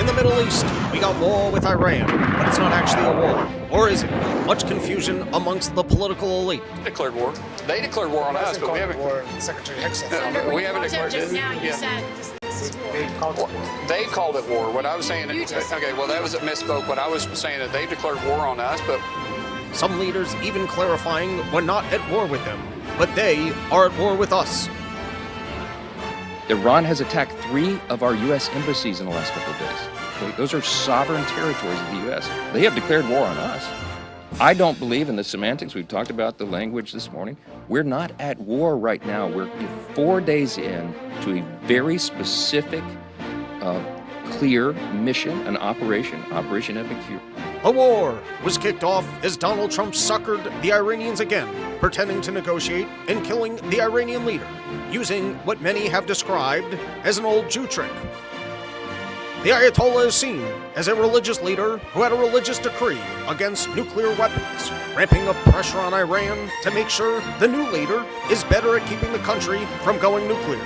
In the Middle East, we got war with Iran, but it's not actually a war. Or is it? Much confusion amongst the political elite. Declared war. They declared war on us, but we haven't. War. Secretary Hegseth. We haven't declared just it. now. You said this is war. They called it war. What I was saying. Okay, well that was a misspoke. What I was saying that they declared war on us, but some leaders even clarifying we're not at war with them, but they are at war with us. Iran has attacked 3 of our U.S. embassies in the last couple of days. Okay? Those are sovereign territories of the U.S. They have declared war on us. I don't believe in the semantics. We've talked about the language this morning. We're not at war right now. We're 4 days in to a very specific, clear mission, an Operation Epic Fury. A war was kicked off as Donald Trump suckered the Iranians again, pretending to negotiate and killing the Iranian leader, using what many have described as an old Jew trick. The Ayatollah is seen as a religious leader who had a religious decree against nuclear weapons, ramping up pressure on Iran to make sure the new leader is better at keeping the country from going nuclear,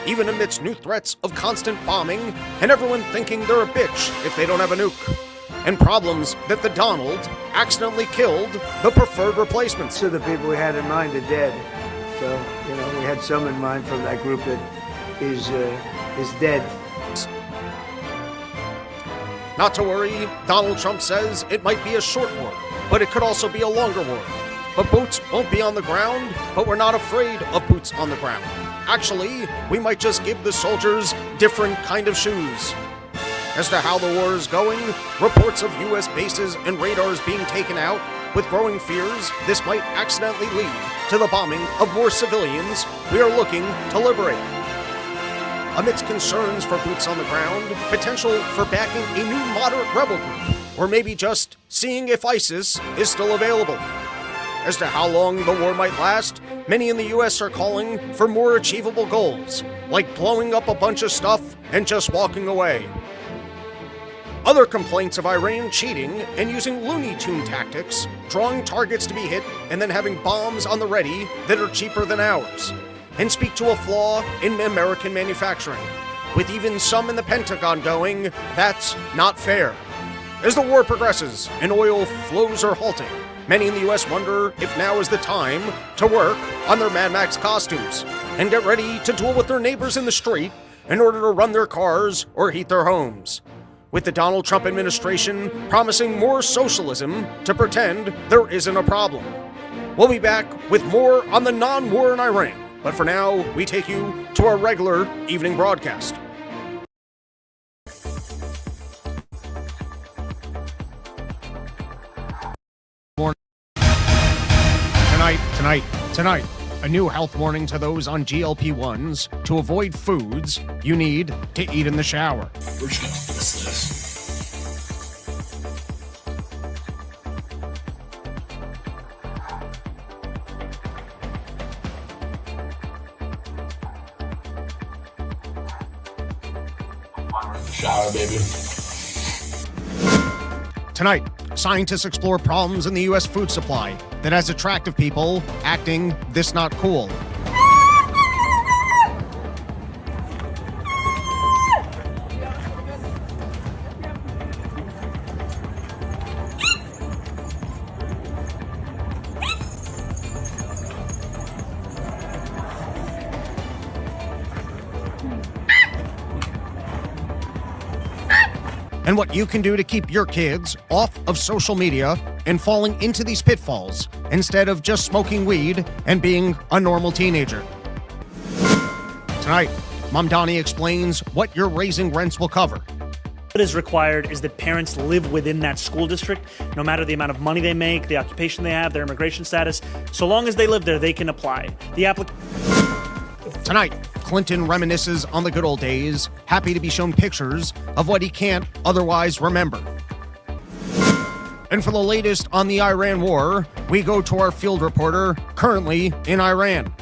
even amidst new threats of constant bombing and everyone thinking they're a bitch if they don't have a nuke, and problems that the Donald accidentally killed the preferred replacements. So the people we had in mind are dead. So, we had some in mind from that group that is dead. Not to worry, Donald Trump says it might be a short war, but it could also be a longer war. But boots won't be on the ground, but we're not afraid of boots on the ground. Actually, we might just give the soldiers different kind of shoes. As to how the war is going, reports of U.S. bases and radars being taken out, with growing fears this might accidentally lead to the bombing of more civilians we are looking to liberate. Amidst concerns for boots on the ground, potential for backing a new moderate rebel group, or maybe just seeing if ISIS is still available. As to how long the war might last, many in the U.S. are calling for more achievable goals, like blowing up a bunch of stuff and just walking away. Other complaints of Iran cheating and using Looney Tune tactics, drawing targets to be hit and then having bombs on the ready that are cheaper than ours, and speak to a flaw in American manufacturing, with even some in the Pentagon going, that's not fair. As the war progresses and oil flows are halting, many in the U.S. wonder if now is the time to work on their Mad Max costumes and get ready to duel with their neighbors in the street in order to run their cars or heat their homes. With the Donald Trump administration promising more socialism to pretend there isn't a problem. We'll be back with more on the non-war in Iran, but for now, we take you to our regular evening broadcast. Tonight, a new health warning to those on GLP-1s to avoid foods you need to eat in the shower. We're just gonna fix this. Shower, baby. Tonight, scientists explore problems in the U.S. food supply that has attractive people acting this not cool. And what you can do to keep your kids off of social media and falling into these pitfalls instead of just smoking weed and being a normal teenager. Tonight, Mom Donnie explains what your raising rents will cover. What is required is that parents live within that school district, no matter the amount of money they make, the occupation they have, their immigration status. So long as they live there, they can apply. Tonight, Clinton reminisces on the good old days, happy to be shown pictures of what he can't otherwise remember. And for the latest on the Iran war, we go to our field reporter, currently in Iran.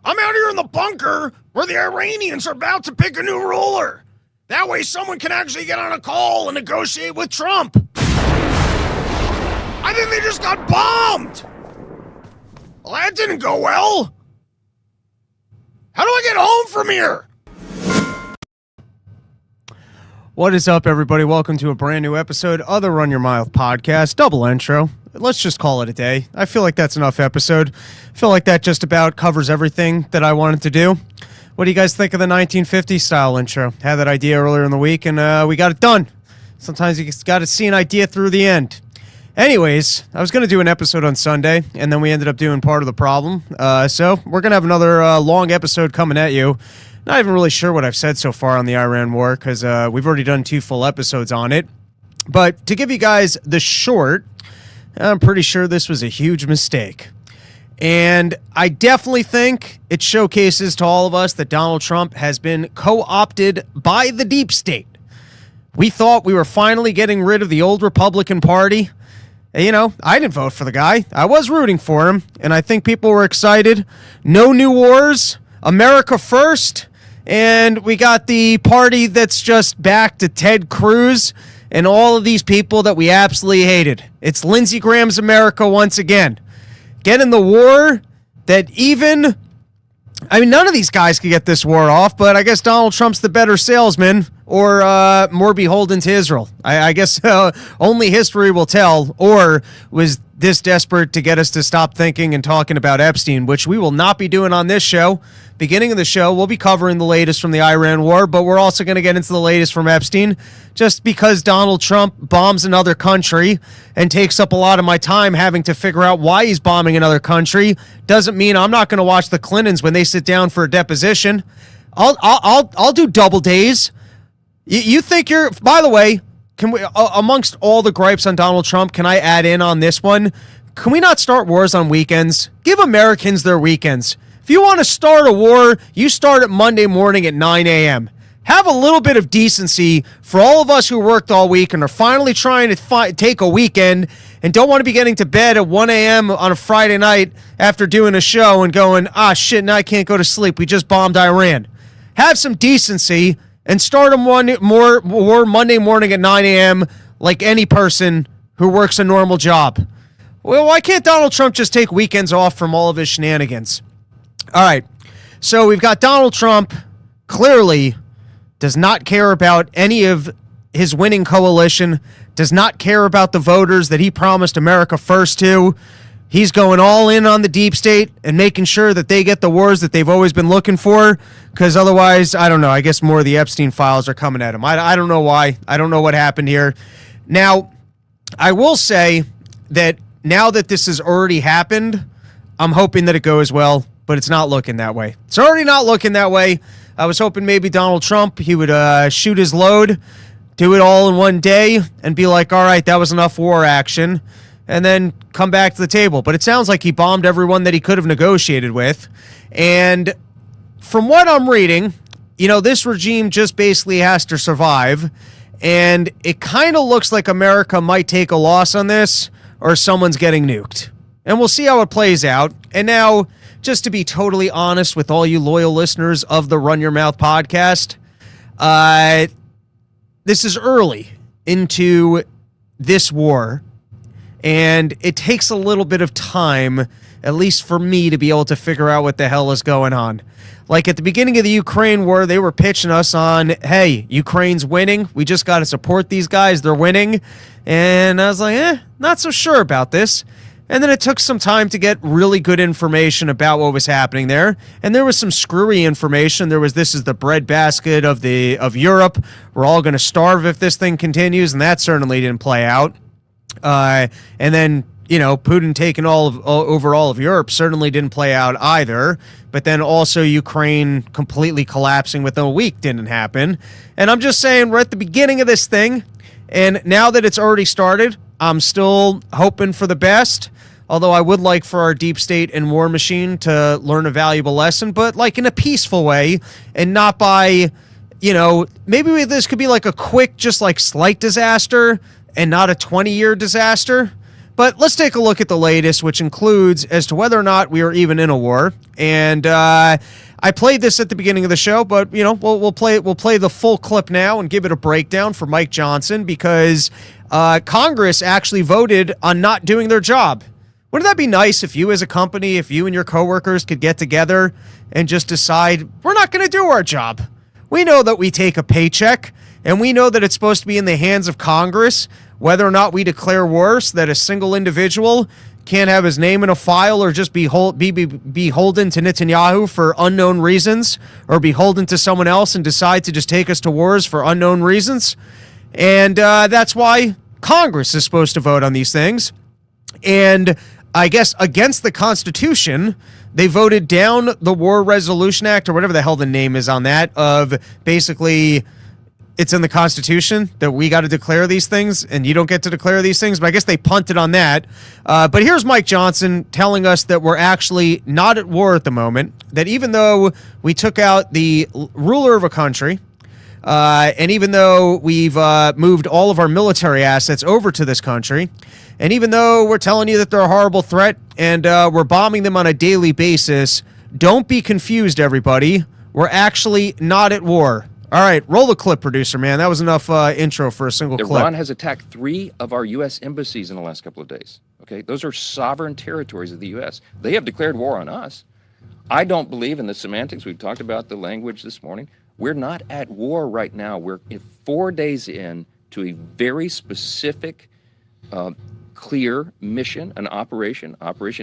I'm out here in the bunker where the Iranians are about to pick a new ruler. That way someone can actually get on a call and negotiate with Trump. I think they just got bombed. Well, that didn't go well. How do I get home from here? What is up, everybody? Welcome to a brand new episode of the Run Your Mouth podcast. Double intro. Let's just call it a day. I feel like that's enough episode. I feel like that just about covers everything that I wanted to do. What do you guys think of the 1950s style intro? Had that idea earlier in the week, and we got it done. Sometimes you got to see an idea through the end. Anyways, I was going to do an episode on Sunday, and then we ended up doing part of the problem. So we're going to have another long episode coming at you. Not even really sure what I've said so far on the Iran war, because we've already done 2 full episodes on it. But to give you guys the short, I'm pretty sure this was a huge mistake. And I definitely think it showcases to all of us that Donald Trump has been co-opted by the deep state. We thought we were finally getting rid of the old Republican Party. You know, I didn't vote for the guy. I was rooting for him, and I think people were excited. No new wars, America first, and we got the party that's just back to Ted Cruz and all of these people that we absolutely hated. It's Lindsey Graham's America once again. Get in the war that even... I mean, none of these guys could get this war off, but I guess Donald Trump's the better salesman or more beholden to Israel. I guess only history will tell, or was this desperate to get us to stop thinking and talking about Epstein, which we will not be doing on this show. Beginning of the show, we'll be covering the latest from the Iran war, but we're also going to get into the latest from Epstein. Just because Donald Trump bombs another country and takes up a lot of my time having to figure out why he's bombing another country doesn't mean I'm not going to watch the Clintons when they sit down for a deposition. I'll do double days. You think you're... By the way, can we, amongst all the gripes on Donald Trump, can I add in on this one? Can we not start wars on weekends? Give Americans their weekends. If you want to start a war, you start it Monday morning at 9 a.m. Have a little bit of decency for all of us who worked all week and are finally trying to take a weekend and don't want to be getting to bed at 1 a.m. on a Friday night after doing a show and going, shit, now I can't go to sleep. We just bombed Iran. Have some decency and start them war Monday morning at 9 a.m. like any person who works a normal job. Well, why can't Donald Trump just take weekends off from all of his shenanigans? All right, so we've got Donald Trump clearly does not care about any of his winning coalition, does not care about the voters that he promised America first to. He's going all in on the deep state and making sure that they get the wars that they've always been looking for, because otherwise, I don't know, I guess more of the Epstein files are coming at him. I don't know why. I don't know what happened here. Now, I will say that now that this has already happened, I'm hoping that it goes well, but it's not looking that way. It's already not looking that way. I was hoping maybe Donald Trump, he would shoot his load, do it all in one day, and be like, all right, that was enough war action, and then come back to the table. But it sounds like he bombed everyone that he could have negotiated with. And from what I'm reading, you know, this regime just basically has to survive. And it kind of looks like America might take a loss on this, or someone's getting nuked. And we'll see how it plays out. And now, just to be totally honest with all you loyal listeners of the Run Your Mouth podcast, this is early into this war, and it takes a little bit of time, at least for me, to be able to figure out what the hell is going on. Like at the beginning of the Ukraine war, they were pitching us on, hey, Ukraine's winning. We just got to support these guys. They're winning. And I was like, not so sure about this. And then it took some time to get really good information about what was happening there. And there was some screwy information. There was, this is the breadbasket of Europe. We're all going to starve if this thing continues. And that certainly didn't play out. And then, you know, Putin taking over all of Europe certainly didn't play out either. But then also Ukraine completely collapsing within a week didn't happen. And I'm just saying, we're at the beginning of this thing. And now that it's already started, I'm still hoping for the best. Although I would like for our deep state and war machine to learn a valuable lesson, but like in a peaceful way and not by, you know, maybe this could be like a quick, just like slight disaster and not a 20-year disaster. But let's take a look at the latest, which includes as to whether or not we are even in a war. And I played this at the beginning of the show, but you know, we'll play the full clip now and give it a breakdown for Mike Johnson, because Congress actually voted on not doing their job. Wouldn't that be nice if you as a company, if you and your coworkers could get together and just decide, we're not going to do our job. We know that we take a paycheck, And we know that it's supposed to be in the hands of Congress whether or not we declare war, so that a single individual can't have his name in a file or just be beholden to Netanyahu for unknown reasons, or beholden to someone else and decide to just take us to wars for unknown reasons. And that's why Congress is supposed to vote on these things. And I guess against the Constitution, they voted down the War Resolution Act, or whatever the hell the name is on that, of basically it's in the Constitution that we got to declare these things and you don't get to declare these things. But I guess they punted on that. But here's Mike Johnson telling us that we're actually not at war at the moment, that even though we took out the ruler of a country, and even though we've moved all of our military assets over to this country, and even though we're telling you that they're a horrible threat and we're bombing them on a daily basis, don't be confused, everybody. We're actually not at war. All right, roll the clip, producer, man. That was enough intro for a single clip. Iran has attacked 3 of our U.S. embassies in the last couple of days. Okay, those are sovereign territories of the U.S. They have declared war on us. I don't believe in the semantics. We've talked about the language this morning. We're not at war right now. We're 4 days in to a very specific, clear mission, an Operation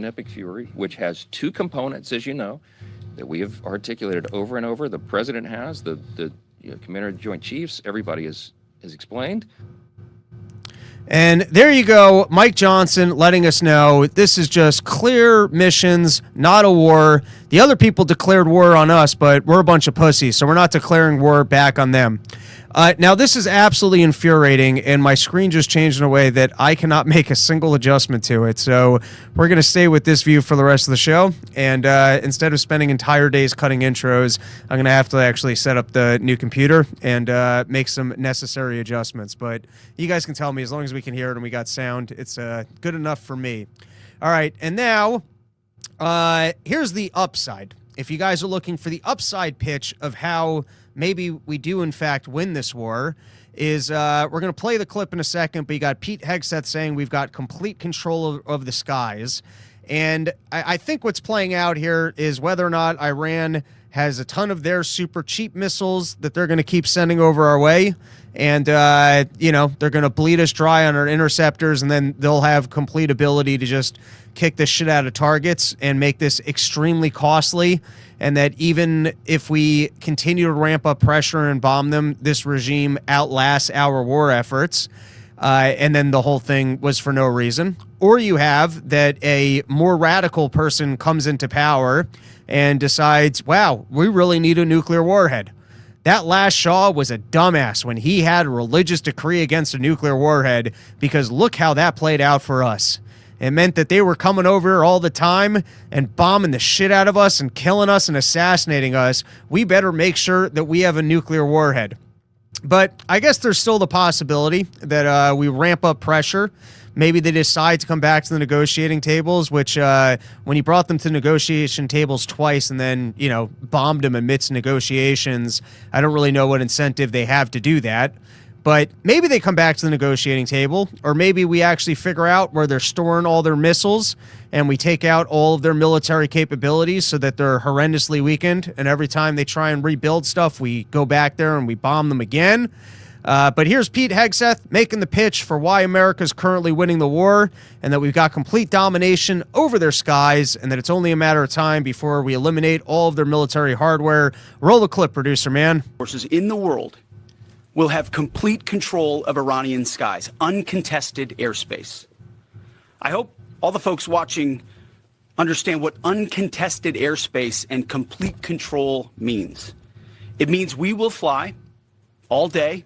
Epic Fury, which has 2 components, as you know, that we have articulated over and over. The president has, the Commander of the Joint Chiefs, everybody has explained. And there you go, Mike Johnson letting us know this is just clear missions, not a war. The other people declared war on us, but we're a bunch of pussies, so we're not declaring war back on them. Now, this is absolutely infuriating, and my screen just changed in a way that I cannot make a single adjustment to it. So we're going to stay with this view for the rest of the show. And instead of spending entire days cutting intros, I'm going to have to actually set up the new computer and make some necessary adjustments. But you guys can tell me, as long as we can hear it and we got sound, it's good enough for me. All right, and now here's the upside. If you guys are looking for the upside pitch of how maybe we do, in fact, win this war, is we're going to play the clip in a second, but you got Pete Hegseth saying we've got complete control of the skies. And I think what's playing out here is whether or not Iran has a ton of their super cheap missiles that they're going to keep sending over our way. And, they're going to bleed us dry on our interceptors, and then they'll have complete ability to just kick the shit out of targets and make this extremely costly. And that even if we continue to ramp up pressure and bomb them, this regime outlasts our war efforts. And then the whole thing was for no reason. Or you have that a more radical person comes into power and decides, wow, we really need a nuclear warhead. That last Shah was a dumbass when he had a religious decree against a nuclear warhead, because look how that played out for us. It meant that they were coming over all the time and bombing the shit out of us and killing us and assassinating us. We better make sure that we have a nuclear warhead. But I guess there's still the possibility that we ramp up pressure. Maybe they decide to come back to the negotiating tables, which when you brought them to negotiation tables twice and then, bombed them amidst negotiations, I don't really know what incentive they have to do that. But maybe they come back to the negotiating table, or maybe we actually figure out where they're storing all their missiles and we take out all of their military capabilities so that they're horrendously weakened. And every time they try and rebuild stuff, we go back there and we bomb them again. But here's Pete Hegseth making the pitch for why America's currently winning the war, and that we've got complete domination over their skies, and that it's only a matter of time before we eliminate all of their military hardware. Roll the clip, producer, man. Forces in the world will have complete control of Iranian skies, uncontested airspace. I hope all the folks watching understand what uncontested airspace and complete control means. It means we will fly all day,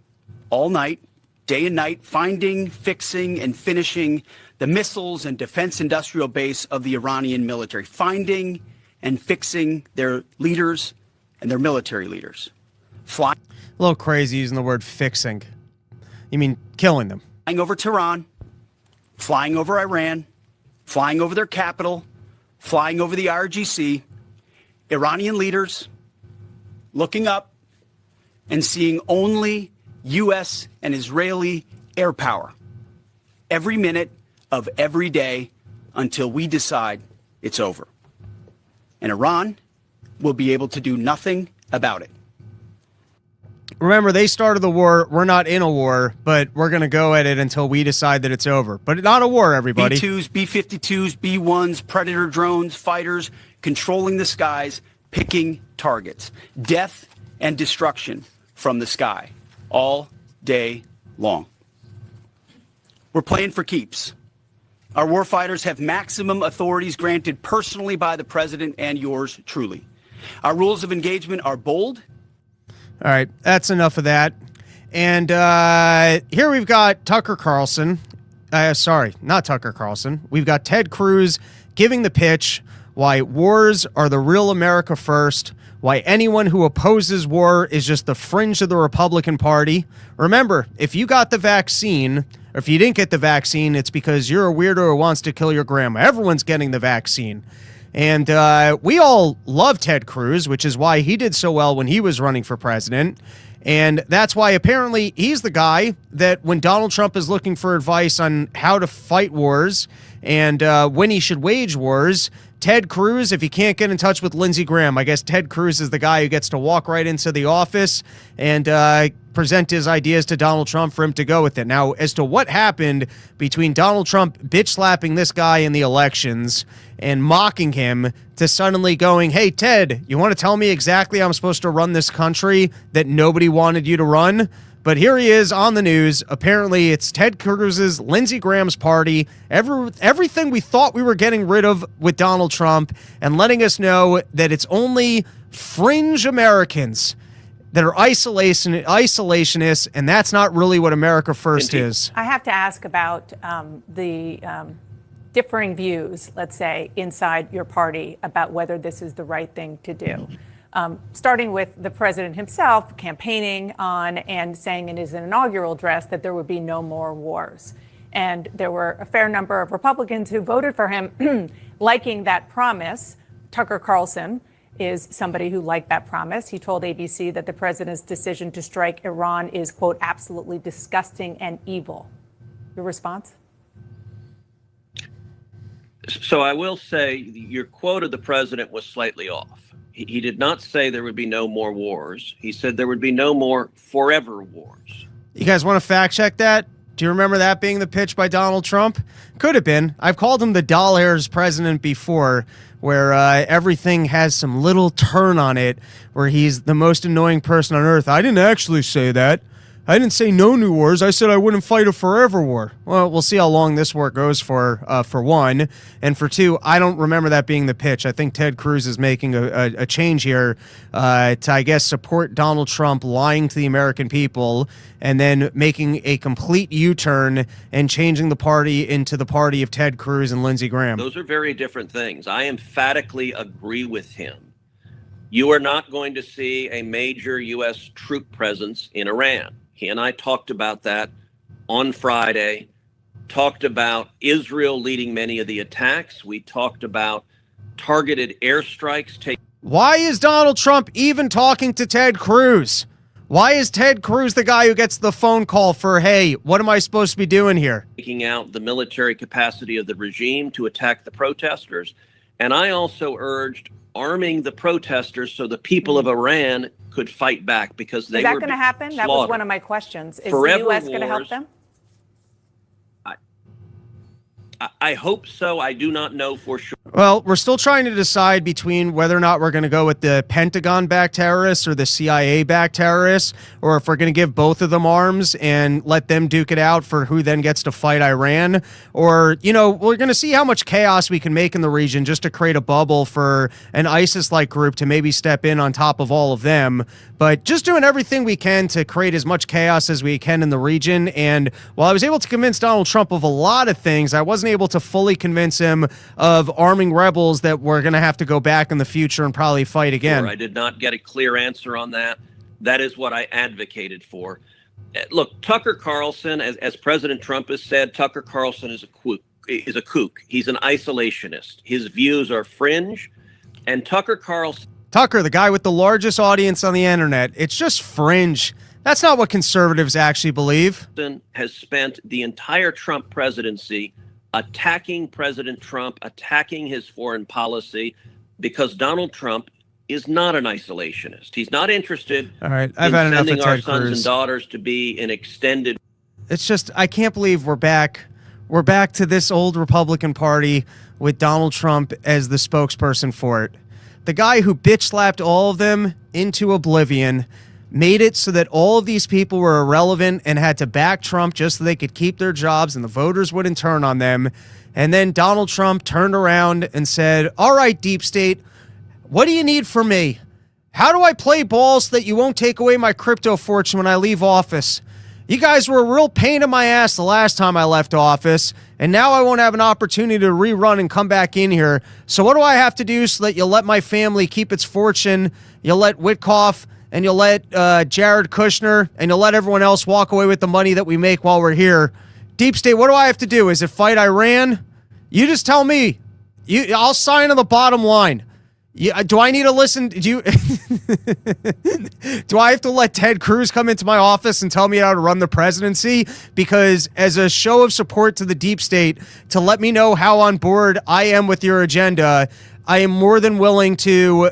all night, day and night, finding, fixing, and finishing the missiles and defense industrial base of the Iranian military, finding and fixing their leaders and their military leaders. Flying A little crazy using the word fixing. You mean killing them? Flying over Tehran, flying over Iran, flying over their capital, flying over the IRGC, Iranian leaders looking up and seeing only U.S. and Israeli air power every minute of every day until we decide it's over. And Iran will be able to do nothing about it. Remember, they started the war. We're not in a war, but we're going to go at it until we decide that it's over. But not a war, everybody. B-2s, B-52s, B-1s, Predator drones, fighters, controlling the skies, picking targets. Death and destruction from the sky, all day long. We're playing for keeps. Our warfighters have maximum authorities granted personally by the president and yours truly. Our rules of engagement are bold. All right, that's enough of that. And here we've got Tucker Carlson. Sorry, not Tucker Carlson. We've got Ted Cruz giving the pitch why wars are the real America first, why anyone who opposes war is just the fringe of the Republican Party. Remember, if you got the vaccine, or if you didn't get the vaccine, it's because you're a weirdo who wants to kill your grandma. Everyone's getting the vaccine. And we all love Ted Cruz, which is why he did so well when he was running for president. And that's why apparently he's the guy that when Donald Trump is looking for advice on how to fight wars and when he should wage wars, Ted Cruz, if he can't get in touch with Lindsey Graham, I guess Ted Cruz is the guy who gets to walk right into the office and present his ideas to Donald Trump for him to go with it. Now, as to what happened between Donald Trump bitch-slapping this guy in the elections and mocking him to suddenly going, hey, Ted, you want to tell me exactly how I'm supposed to run this country that nobody wanted you to run? But here he is on the news. Apparently, it's Ted Cruz's, Lindsey Graham's party, everything we thought we were getting rid of with Donald Trump, and letting us know that it's only fringe Americans that are isolationists, and that's not really what America first is. I have to ask about the differing views, let's say, inside your party about whether this is the right thing to do. Starting with the president himself campaigning on and saying in his inaugural address that there would be no more wars. And there were a fair number of Republicans who voted for him liking that promise. Tucker Carlson is somebody who liked that promise. He told ABC that the president's decision to strike Iran is, quote, absolutely disgusting and evil. Your response? So I will say your quote of the president was slightly off. He did not say there would be no more wars. He said there would be no more forever wars. You guys want to fact check that? Do you remember that being the pitch by Donald Trump? Could have been. I've called him the doll hairs president before, where everything has some little turn on it, where he's the most annoying person on earth. I didn't actually say that. I didn't say no new wars. I said I wouldn't fight a forever war. Well, we'll see how long this war goes for one. And for two, I don't remember that being the pitch. I think Ted Cruz is making a change here to, I guess, support Donald Trump lying to the American people and then making a complete U-turn and changing the party into the party of Ted Cruz and Lindsey Graham. Those are very different things. I emphatically agree with him. You are not going to see a major U.S. troop presence in Iran. He and I talked about that on Friday, talked about Israel leading many of the attacks. We talked about targeted airstrikes. Why is Donald Trump even talking to Ted Cruz? Why is Ted Cruz the guy who gets the phone call for, hey, what am I supposed to be doing here? Taking out the military capacity of the regime to attack the protesters. And I also urged arming the protesters so the people of Iran could fight back because they were Is that going to happen? That was one of my questions. Is Forever the U.S. going to help them? I hope so. I do not know for sure. Well, we're still trying to decide between whether or not we're going to go with the Pentagon-backed terrorists or the CIA-backed terrorists, or if we're going to give both of them arms and let them duke it out for who then gets to fight Iran. Or, you know, we're going to see how much chaos we can make in the region just to create a bubble for an ISIS-like group to maybe step in on top of all of them. But just doing everything we can to create as much chaos as we can in the region. And while I was able to convince Donald Trump of a lot of things, I wasn't able to fully convince him of arming rebels that we're going to have to go back in the future and probably fight again. Sure, I did not get a clear answer on that. That is what I advocated for. Look, Tucker Carlson, as President Trump has said, Tucker Carlson is a kook. He's an isolationist. His views are fringe. And Tucker, the guy with the largest audience on the internet, it's just fringe. That's not what conservatives actually believe. Has spent the entire Trump presidency attacking President Trump, attacking his foreign policy, because Donald Trump is not an isolationist. He's not interested All right, I've in had enough of sending our Ted sons Cruz. and daughters to be an extended. It's just, I can't believe we're back. We're back to this old Republican Party with Donald Trump as the spokesperson for it. The guy who bitch slapped all of them into oblivion, made it so that all of these people were irrelevant and had to back Trump just so they could keep their jobs and the voters wouldn't turn on them. And then Donald Trump turned around and said, all right, deep state, what do you need from me? How do I play ball so that you won't take away my crypto fortune when I leave office? You guys were a real pain in my ass the last time I left office, and now I won't have an opportunity to rerun and come back in here. So what do I have to do so that you'll let my family keep its fortune, you'll let Witkoff, and you'll let Jared Kushner, and you'll let everyone else walk away with the money that we make while we're here? Deep state, what do I have to do? Is it fight Iran? You just tell me. I'll sign on the bottom line. Do I need to listen? Do I have to let Ted Cruz come into my office and tell me how to run the presidency? Because as a show of support to the deep state, to let me know how on board I am with your agenda, I am more than willing to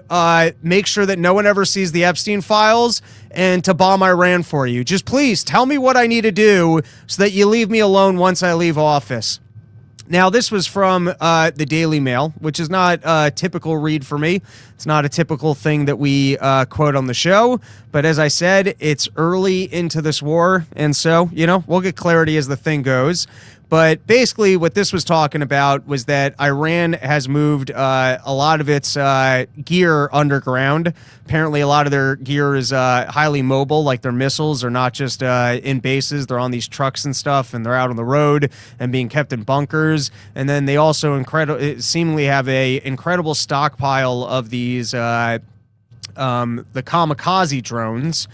make sure that no one ever sees the Epstein files and to bomb Iran for you. Just please tell me what I need to do so that you leave me alone once I leave office. Now, this was from the Daily Mail, which is not a typical read for me. It's not a typical thing that we quote on the show. But as I said, it's early into this war. And so, we'll get clarity as the thing goes. But basically what this was talking about was that Iran has moved a lot of its gear underground. Apparently a lot of their gear is highly mobile, like their missiles are not just in bases. They're on these trucks and stuff, and they're out on the road and being kept in bunkers. And then they also seemingly have a incredible stockpile of these the kamikaze drones,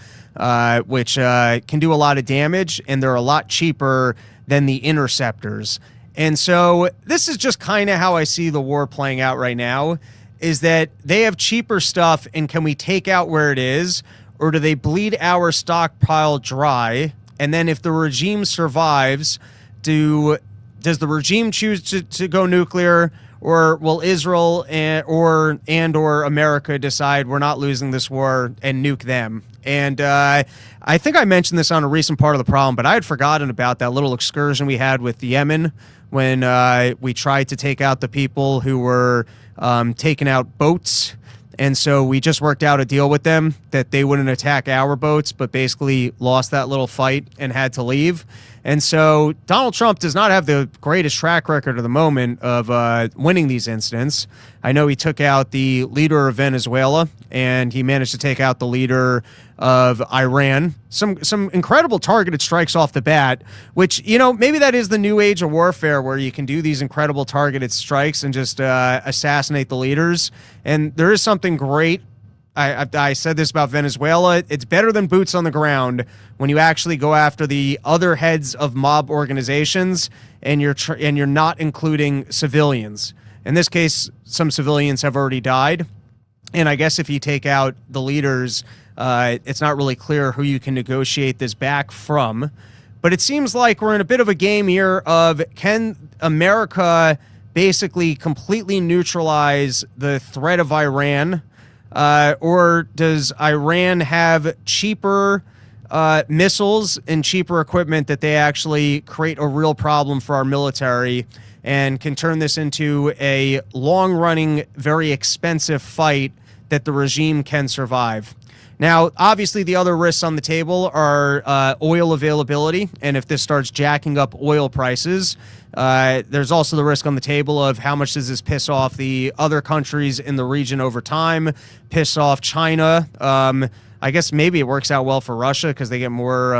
which can do a lot of damage, and they're a lot cheaper than the interceptors. And so this is just kind of how I see the war playing out right now, is that they have cheaper stuff, and can we take out where it is, or do they bleed our stockpile dry? And then if the regime survives, does the regime choose to go nuclear, or will Israel or America decide we're not losing this war and nuke them? And I think I mentioned this on a recent Part of the Problem, but I had forgotten about that little excursion we had with Yemen when we tried to take out the people who were taking out boats. And so we just worked out a deal with them that they wouldn't attack our boats, but basically lost that little fight and had to leave. And so Donald Trump does not have the greatest track record at the moment of winning these incidents. I know he took out the leader of Venezuela, and he managed to take out the leader of Iran. Some incredible targeted strikes off the bat, which, maybe that is the new age of warfare, where you can do these incredible targeted strikes and just assassinate the leaders. And there is something great. I said this about Venezuela. It's better than boots on the ground when you actually go after the other heads of mob organizations, and you're not including civilians. In this case, some civilians have already died. And I guess if you take out the leaders, it's not really clear who you can negotiate this back from. But it seems like we're in a bit of a game here of, can America basically completely neutralize the threat of Iran? Or does Iran have cheaper missiles and cheaper equipment that they actually create a real problem for our military and can turn this into a long-running, very expensive fight that the regime can survive? Now, obviously, the other risks on the table are oil availability, and if this starts jacking up oil prices, there's also the risk on the table of how much does this piss off the other countries in the region over time, piss off China. I guess maybe it works out well for Russia because they get more,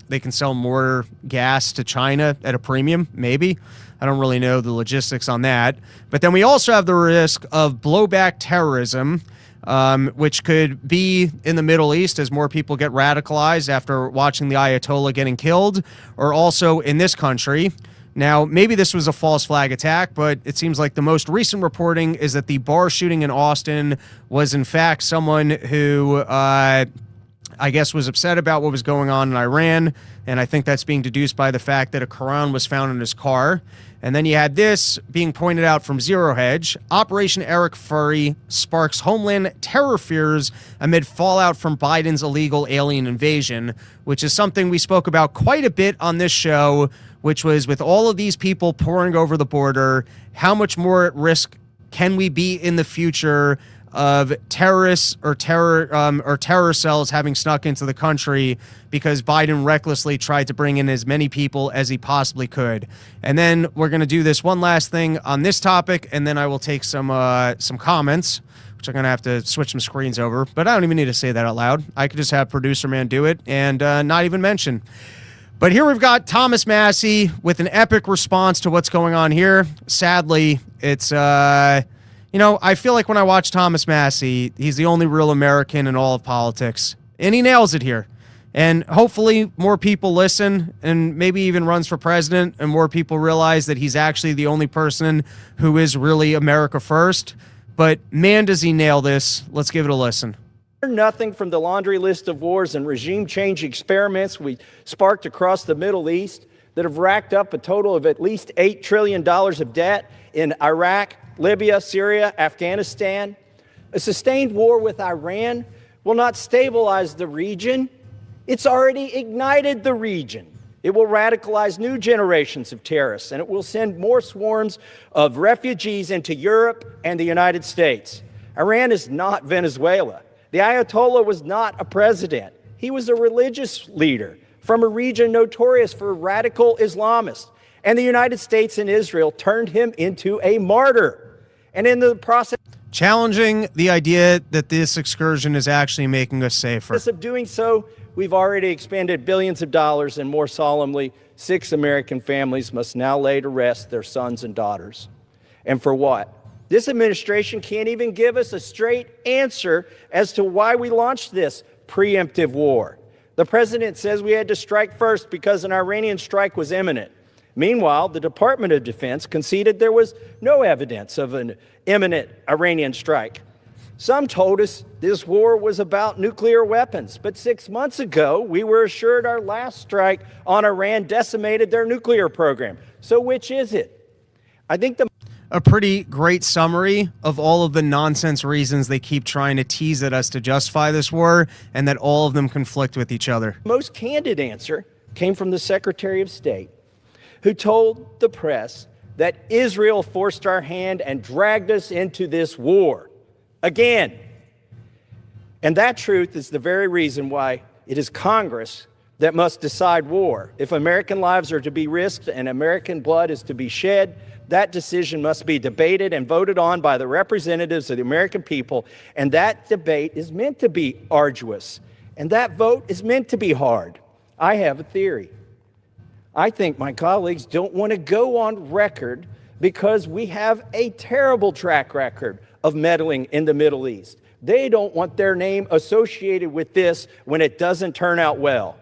they can sell more gas to China at a premium, maybe. I don't really know the logistics on that. But then we also have the risk of blowback terrorism, which could be in the Middle East as more people get radicalized after watching the Ayatollah getting killed, or also in this country. Now, maybe this was a false flag attack, but it seems like the most recent reporting is that the bar shooting in Austin was in fact someone who I guess, was upset about what was going on in Iran, and I think that's being deduced by the fact that a Quran was found in his car. And then you had this being pointed out from Zero Hedge. Operation Eric Furry sparks homeland terror fears amid fallout from Biden's illegal alien invasion, which is something we spoke about quite a bit on this show, which was with all of these people pouring over the border, how much more at risk can we be in the future of terrorists or terror cells having snuck into the country because Biden recklessly tried to bring in as many people as he possibly could. And then we're going to do this one last thing on this topic, and then I will take some comments, which I'm going to have to switch some screens over. But I don't even need to say that out loud. I could just have producer man do it and not even mention. But here we've got Thomas Massie with an epic response to what's going on here. Sadly, it's I feel like when I watch Thomas Massie, he's the only real American in all of politics. And he nails it here. And hopefully more people listen and maybe even runs for president and more people realize that he's actually the only person who is really America first. But man, does he nail this. Let's give it a listen. Nothing from the laundry list of wars and regime change experiments we sparked across the Middle East that have racked up a total of at least $8 trillion of debt in Iraq, Libya, Syria, Afghanistan. A sustained war with Iran will not stabilize the region. It's already ignited the region. It will radicalize new generations of terrorists, and it will send more swarms of refugees into Europe and the United States. Iran is not Venezuela. The Ayatollah was not a president. He was a religious leader from a region notorious for radical Islamists. And the United States and Israel turned him into a martyr. And in the process challenging the idea that this excursion is actually making us safer. Of doing so, we've already expended billions of dollars, and more solemnly, 6 American families must now lay to rest their sons and daughters. And for what? This administration can't even give us a straight answer as to why we launched this preemptive war. The president says we had to strike first because an Iranian strike was imminent. Meanwhile, the Department of Defense conceded there was no evidence of an imminent Iranian strike. Some told us this war was about nuclear weapons, but 6 months ago, we were assured our last strike on Iran decimated their nuclear program. So which is it? I think a pretty great summary of all of the nonsense reasons they keep trying to tease at us to justify this war, and that all of them conflict with each other. The most candid answer came from the Secretary of State, who told the press that Israel forced our hand and dragged us into this war again. And that truth is the very reason why it is Congress that must decide war. If American lives are to be risked and American blood is to be shed, that decision must be debated and voted on by the representatives of the American people. And that debate is meant to be arduous. And that vote is meant to be hard. I have a theory. I think my colleagues don't want to go on record because we have a terrible track record of meddling in the Middle East. They don't want their name associated with this when it doesn't turn out well.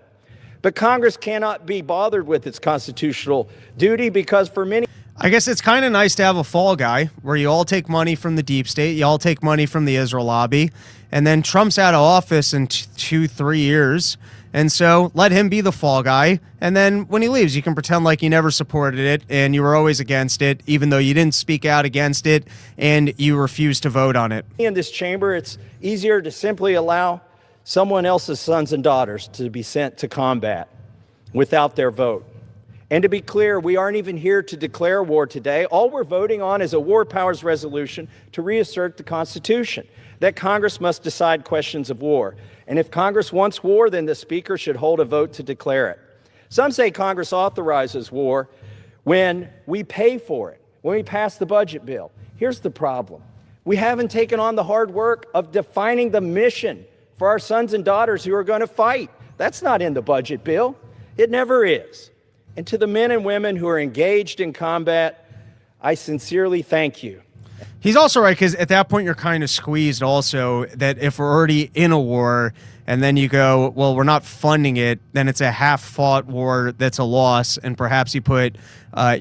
But Congress cannot be bothered with its constitutional duty because for many... I guess it's kind of nice to have a fall guy where you all take money from the deep state, you all take money from the Israel lobby, and then Trump's out of office in 2-3 years. And so let him be the fall guy. And then when he leaves, you can pretend like you never supported it and you were always against it, even though you didn't speak out against it and you refused to vote on it. In this chamber, it's easier to simply allow someone else's sons and daughters to be sent to combat without their vote. And to be clear, we aren't even here to declare war today. All we're voting on is a war powers resolution to reassert the Constitution, that Congress must decide questions of war. And if Congress wants war, then the Speaker should hold a vote to declare it. Some say Congress authorizes war when we pay for it, when we pass the budget bill. Here's the problem. We haven't taken on the hard work of defining the mission for our sons and daughters who are going to fight. That's not in the budget bill. It never is. And to the men and women who are engaged in combat, I sincerely thank you. He's also right, because at that point you're kind of squeezed also that if we're already in a war and then you go, well, we're not funding it, then it's a half-fought war that's a loss, and perhaps you put,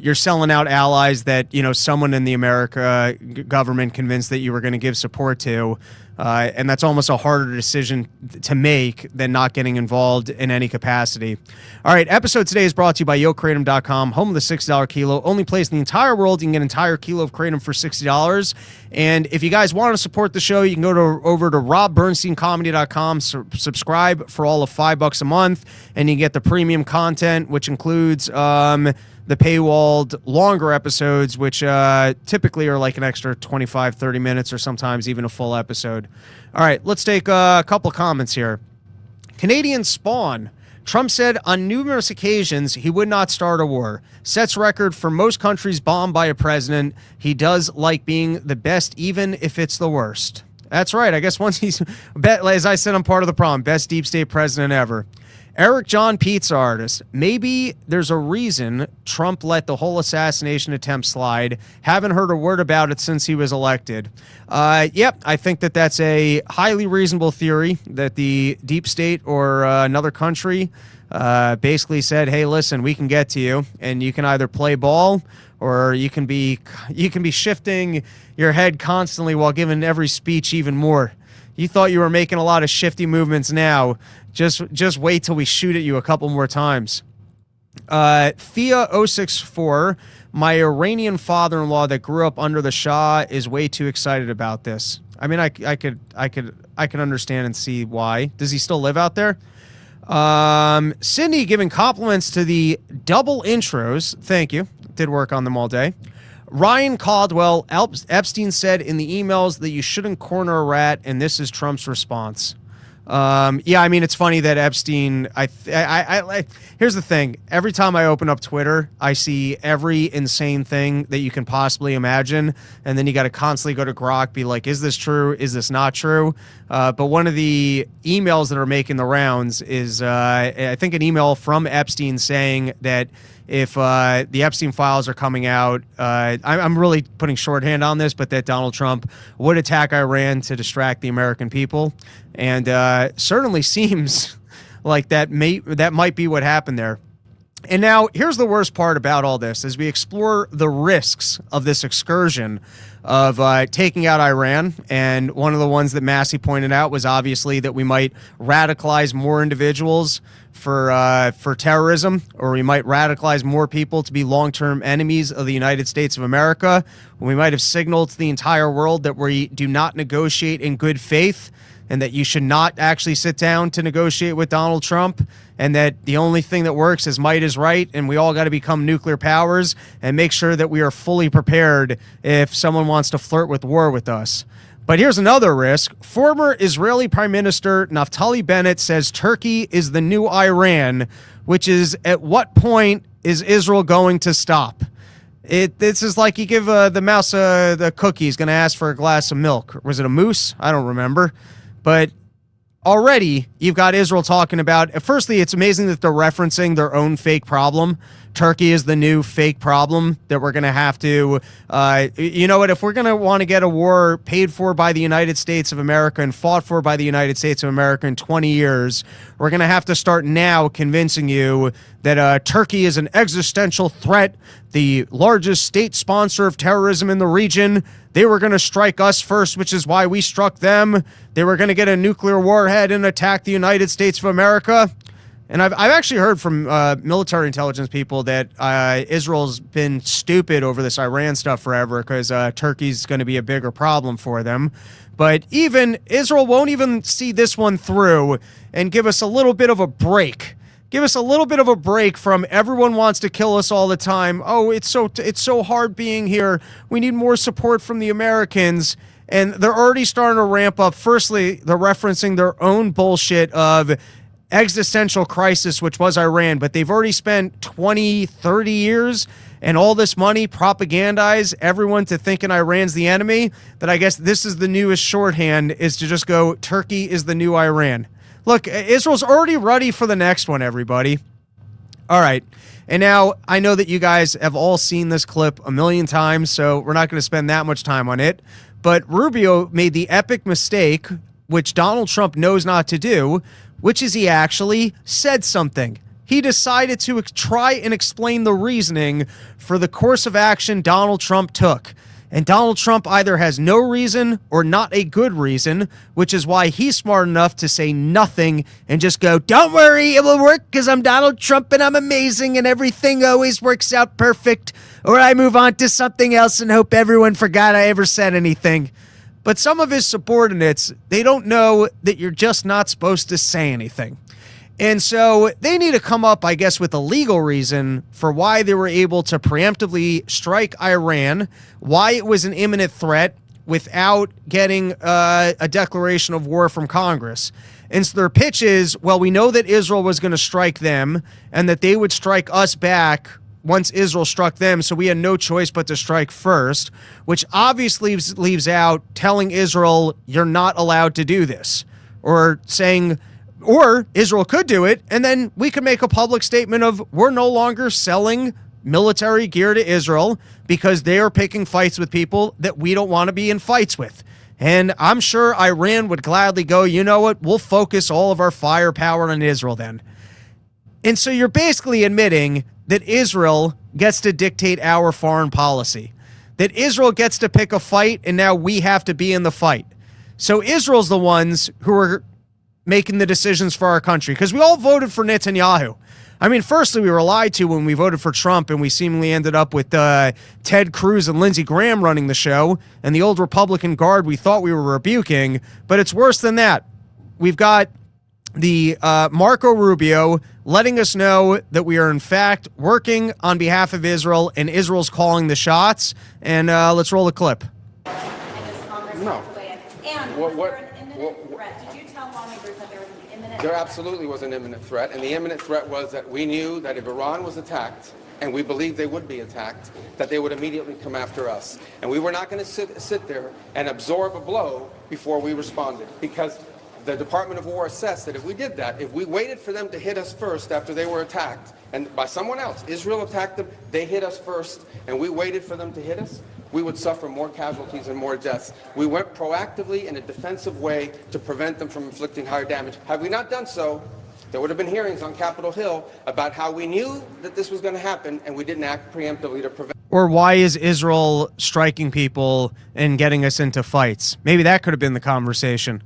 you're selling out allies that, you know, someone in the America government convinced that you were going to give support to. And that's almost a harder decision to make than not getting involved in any capacity. All right, episode today is brought to you by Yokratom.com, home of the $60 kilo. Only place in the entire world you can get an entire kilo of kratom for $60. And if you guys want to support the show, you can go over to robbernsteincomedy.com, subscribe for all of $5 a month, and you get the premium content, which includes the paywalled longer episodes, which typically are like an extra 25, 30 minutes or sometimes even a full episode. All right, let's take a couple comments here. Canadian Spawn. Trump said on numerous occasions he would not start a war. Sets record for most countries bombed by a president. He does like being the best, even if it's the worst. That's right. I guess once he's, as I said, I'm part of the problem. Best deep state president ever. Eric John, pizza artist. Maybe there's a reason Trump let the whole assassination attempt slide. Haven't heard a word about it since he was elected. Yep, I think that that's a highly reasonable theory that the deep state or another country basically said, hey, listen, we can get to you, and you can either play ball or you can be shifting your head constantly while giving every speech even more. You thought you were making a lot of shifty movements now. Just wait till we shoot at you a couple more times. Thea064, my Iranian father-in-law that grew up under the Shah is way too excited about this. I mean, I could understand and see why. Does he still live out there? Cindy giving compliments to the double intros. Thank you. Did work on them all day. Ryan Caldwell, Epstein said in the emails that you shouldn't corner a rat, and this is Trump's response. Yeah, I mean, it's funny that Epstein, here's the thing. Every time I open up Twitter, I see every insane thing that you can possibly imagine. And then you got to constantly go to Grok, be like, is this true? Is this not true? But one of the emails that are making the rounds is, I think an email from Epstein saying that if the Epstein files are coming out, I'm really putting shorthand on this, but that Donald Trump would attack Iran to distract the American people. And certainly seems like that might be what happened there. And now here's the worst part about all this as we explore the risks of this excursion of taking out Iran. And one of the ones that Massie pointed out was obviously that we might radicalize more individuals for terrorism, or we might radicalize more people to be long-term enemies of the United States of America. We might have signaled to the entire world that we do not negotiate in good faith, and that you should not actually sit down to negotiate with Donald Trump, and that the only thing that works is might is right, and we all got to become nuclear powers and make sure that we are fully prepared if someone wants to flirt with war with us. But here's another risk. Former Israeli Prime Minister Naftali Bennett says Turkey is the new Iran, which is at what point is Israel going to stop? This is like you give the mouse the cookie, he's going to ask for a glass of milk. Was it a moose? I don't remember. But already you've got Israel talking about, firstly, it's amazing that they're referencing their own fake problem. Turkey is the new fake problem that we're going to have to, you know what, if we're going to want to get a war paid for by the United States of America and fought for by the United States of America in 20 years, we're going to have to start now convincing you that Turkey is an existential threat, the largest state sponsor of terrorism in the region. They were going to strike us first, which is why we struck them. They were going to get a nuclear warhead and attack the United States of America. And I've actually heard from military intelligence people that Israel's been stupid over this Iran stuff forever because Turkey's going to be a bigger problem for them. But even Israel won't even see this one through and give us a little bit of a break. Give us a little bit of a break from everyone wants to kill us all the time. Oh, it's so hard being here. We need more support from the Americans. And they're already starting to ramp up. Firstly, they're referencing their own bullshit of existential crisis, which was Iran, but they've already spent 20, 30 years and all this money propagandize everyone to thinking Iran's the enemy, that I guess this is the newest shorthand, is to just go, Turkey is the new Iran. Look, Israel's already ready for the next one, everybody. All right. And now I know that you guys have all seen this clip a million times, so we're not going to spend that much time on it. But Rubio made the epic mistake, which Donald Trump knows not to do, which is he actually said something. He decided to try and explain the reasoning for the course of action Donald Trump took. And Donald Trump either has no reason or not a good reason, which is why he's smart enough to say nothing and just go, don't worry, it will work because I'm Donald Trump and I'm amazing and everything always works out perfect. Or I move on to something else and hope everyone forgot I ever said anything. But some of his subordinates, they don't know that you're just not supposed to say anything. And so they need to come up, I guess, with a legal reason for why they were able to preemptively strike Iran, why it was an imminent threat without getting a declaration of war from Congress. And so their pitch is, well, we know that Israel was going to strike them and that they would strike us back once Israel struck them, so we had no choice but to strike first, which obviously leaves out telling Israel, you're not allowed to do this, or saying... Or Israel could do it, and then we could make a public statement of we're no longer selling military gear to Israel because they are picking fights with people that we don't want to be in fights with. And I'm sure Iran would gladly go, you know what, we'll focus all of our firepower on Israel then. And so you're basically admitting that Israel gets to dictate our foreign policy, that Israel gets to pick a fight, and now we have to be in the fight. So Israel's the ones who are making the decisions for our country, because we all voted for Netanyahu. I mean, firstly, we were lied to when we voted for Trump, and we seemingly ended up with Ted Cruz and Lindsey Graham running the show, and the old Republican guard we thought we were rebuking. But it's worse than that. We've got the Marco Rubio letting us know that we are, in fact, working on behalf of Israel, and Israel's calling the shots. And let's roll the clip. No. What? There absolutely was an imminent threat, and the imminent threat was that we knew that if Iran was attacked, and we believed they would be attacked, that they would immediately come after us. And we were not going to sit there and absorb a blow before we responded, because the Department of War assessed that if we did that, if we waited for them to hit us first after they were attacked, and by someone else, Israel attacked them, they hit us first, and we waited for them to hit us, we would suffer more casualties and more deaths. We went proactively in a defensive way to prevent them from inflicting higher damage. Had we not done so, there would have been hearings on Capitol Hill about how we knew that this was going to happen and we didn't act preemptively to prevent. Or why is Israel striking people and getting us into fights? Maybe that could have been the conversation.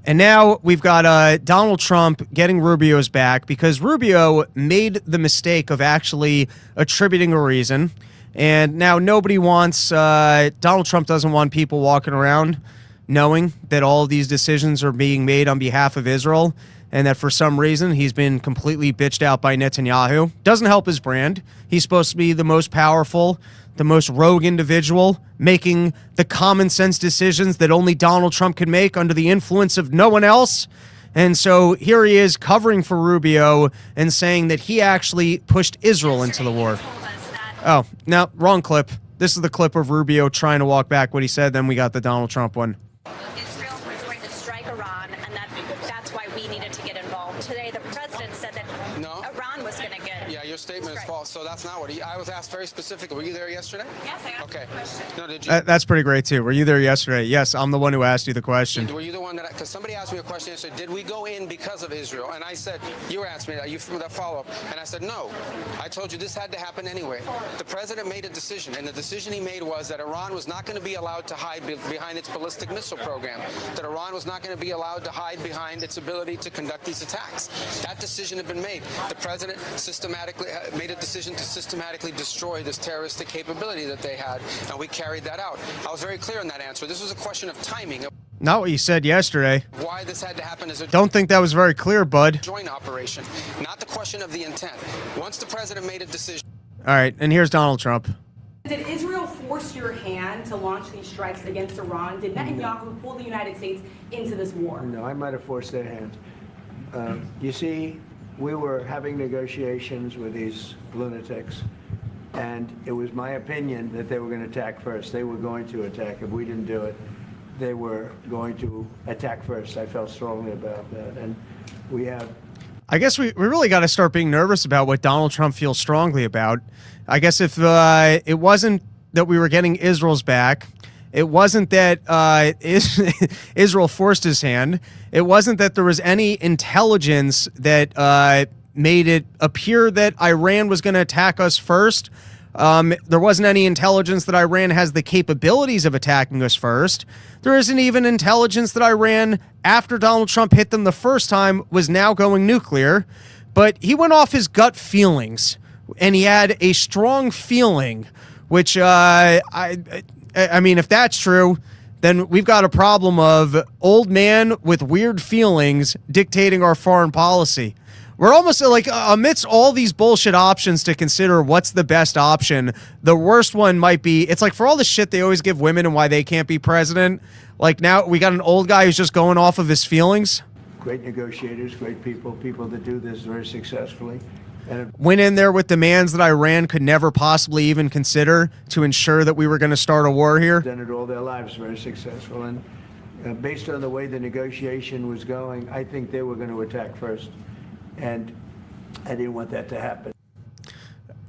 And now we've got Donald Trump getting Rubio's back because Rubio made the mistake of actually attributing a reason. And now nobody wants, Donald Trump doesn't want people walking around knowing that all of these decisions are being made on behalf of Israel and that for some reason he's been completely bitched out by Netanyahu. Doesn't help his brand. He's supposed to be the most powerful, the most rogue individual, making the common sense decisions that only Donald Trump can make under the influence of no one else. And so here he is covering for Rubio and saying that he actually pushed Israel into the war. Oh, no, wrong clip. This is the clip of Rubio trying to walk back what he said. Then we got the Donald Trump one. Israel was going to strike Iran, and that's why we needed to get involved. Today, the president said that Iran was going to get. Yeah, your statement is false. So that's not what I was asked very specifically. Were you there yesterday? Yes, I asked okay. the question. No, did you? That's pretty great, too. Were you there yesterday? Yes, I'm the one who asked you the question. Were you the one that, because somebody asked me a question and said, did we go in because of Israel? And I said, you were asking me that, you from that follow-up. And I said, no. I told you this had to happen anyway. The president made a decision, and the decision he made was that Iran was not going to be allowed to hide behind its ballistic missile program, that Iran was not going to be allowed to hide behind its ability to conduct these attacks. That decision had been made. The president systematically made a decision to systematically destroy this terroristic capability that they had, and we carried that out. I was very clear in that answer. This was a question of timing. Not what you said yesterday. Why this had to happen is a Don't think that was very clear, bud. joint operation, not the question of the intent. Once the president made a decision. All right, and here's Donald Trump. Did Israel force your hand to launch these strikes against Iran? Did Netanyahu pull the United States into this war? No, I might have forced their hand. You see, we were having negotiations with these lunatics, and it was my opinion that they were going to attack first. They were going to attack. If we didn't do it, they were going to attack first. I felt strongly about that. And we have... I guess we really got to start being nervous about what Donald Trump feels strongly about. I guess if it wasn't that we were getting Israel's back, it wasn't that Israel forced his hand, it wasn't that there was any intelligence that made it appear that Iran was going to attack us first, There wasn't any intelligence that Iran has the capabilities of attacking us first. There isn't even intelligence that Iran, after Donald Trump hit them the first time, was now going nuclear. But he went off his gut feelings, and he had a strong feeling, which, I mean, if that's true, then we've got a problem of old man with weird feelings dictating our foreign policy. We're almost like, amidst all these bullshit options to consider what's the best option, the worst one might be, it's like for all the shit they always give women and why they can't be president, like now we got an old guy who's just going off of his feelings. Great negotiators, great people that do this very successfully. And went in there with demands that Iran could never possibly even consider to ensure that we were going to start a war here. Done it all their lives, very successful. And based on the way the negotiation was going, I think they were going to attack first. And I didn't want that to happen.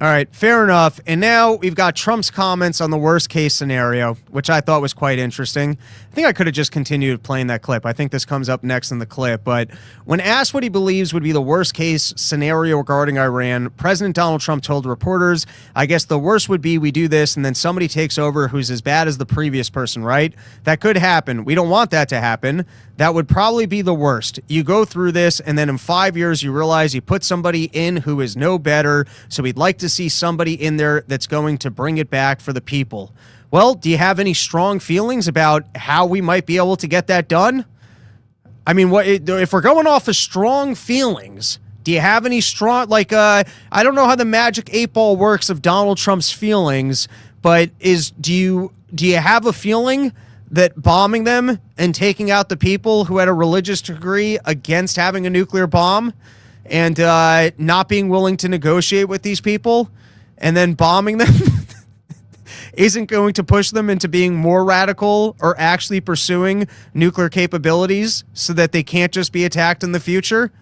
All right, fair enough. And now we've got Trump's comments on the worst case scenario, which I thought was quite interesting. I think I could have just continued playing that clip. I think this comes up next in the clip. But when asked what he believes would be the worst case scenario regarding Iran, President Donald Trump told reporters, I guess the worst would be we do this and then somebody takes over who's as bad as the previous person, right? That could happen. We don't want that to happen. That would probably be the worst. You go through this, and then in 5 years, you realize you put somebody in who is no better, so we'd like to see somebody in there that's going to bring it back for the people. Well, do you have any strong feelings about how we might be able to get that done? I mean, what if we're going off of strong feelings, do you have any strong, like, I don't know how the magic 8-ball works of Donald Trump's feelings, but do you have a feeling that bombing them and taking out the people who had a religious degree against having a nuclear bomb and not being willing to negotiate with these people and then bombing them isn't going to push them into being more radical or actually pursuing nuclear capabilities so that they can't just be attacked in the future?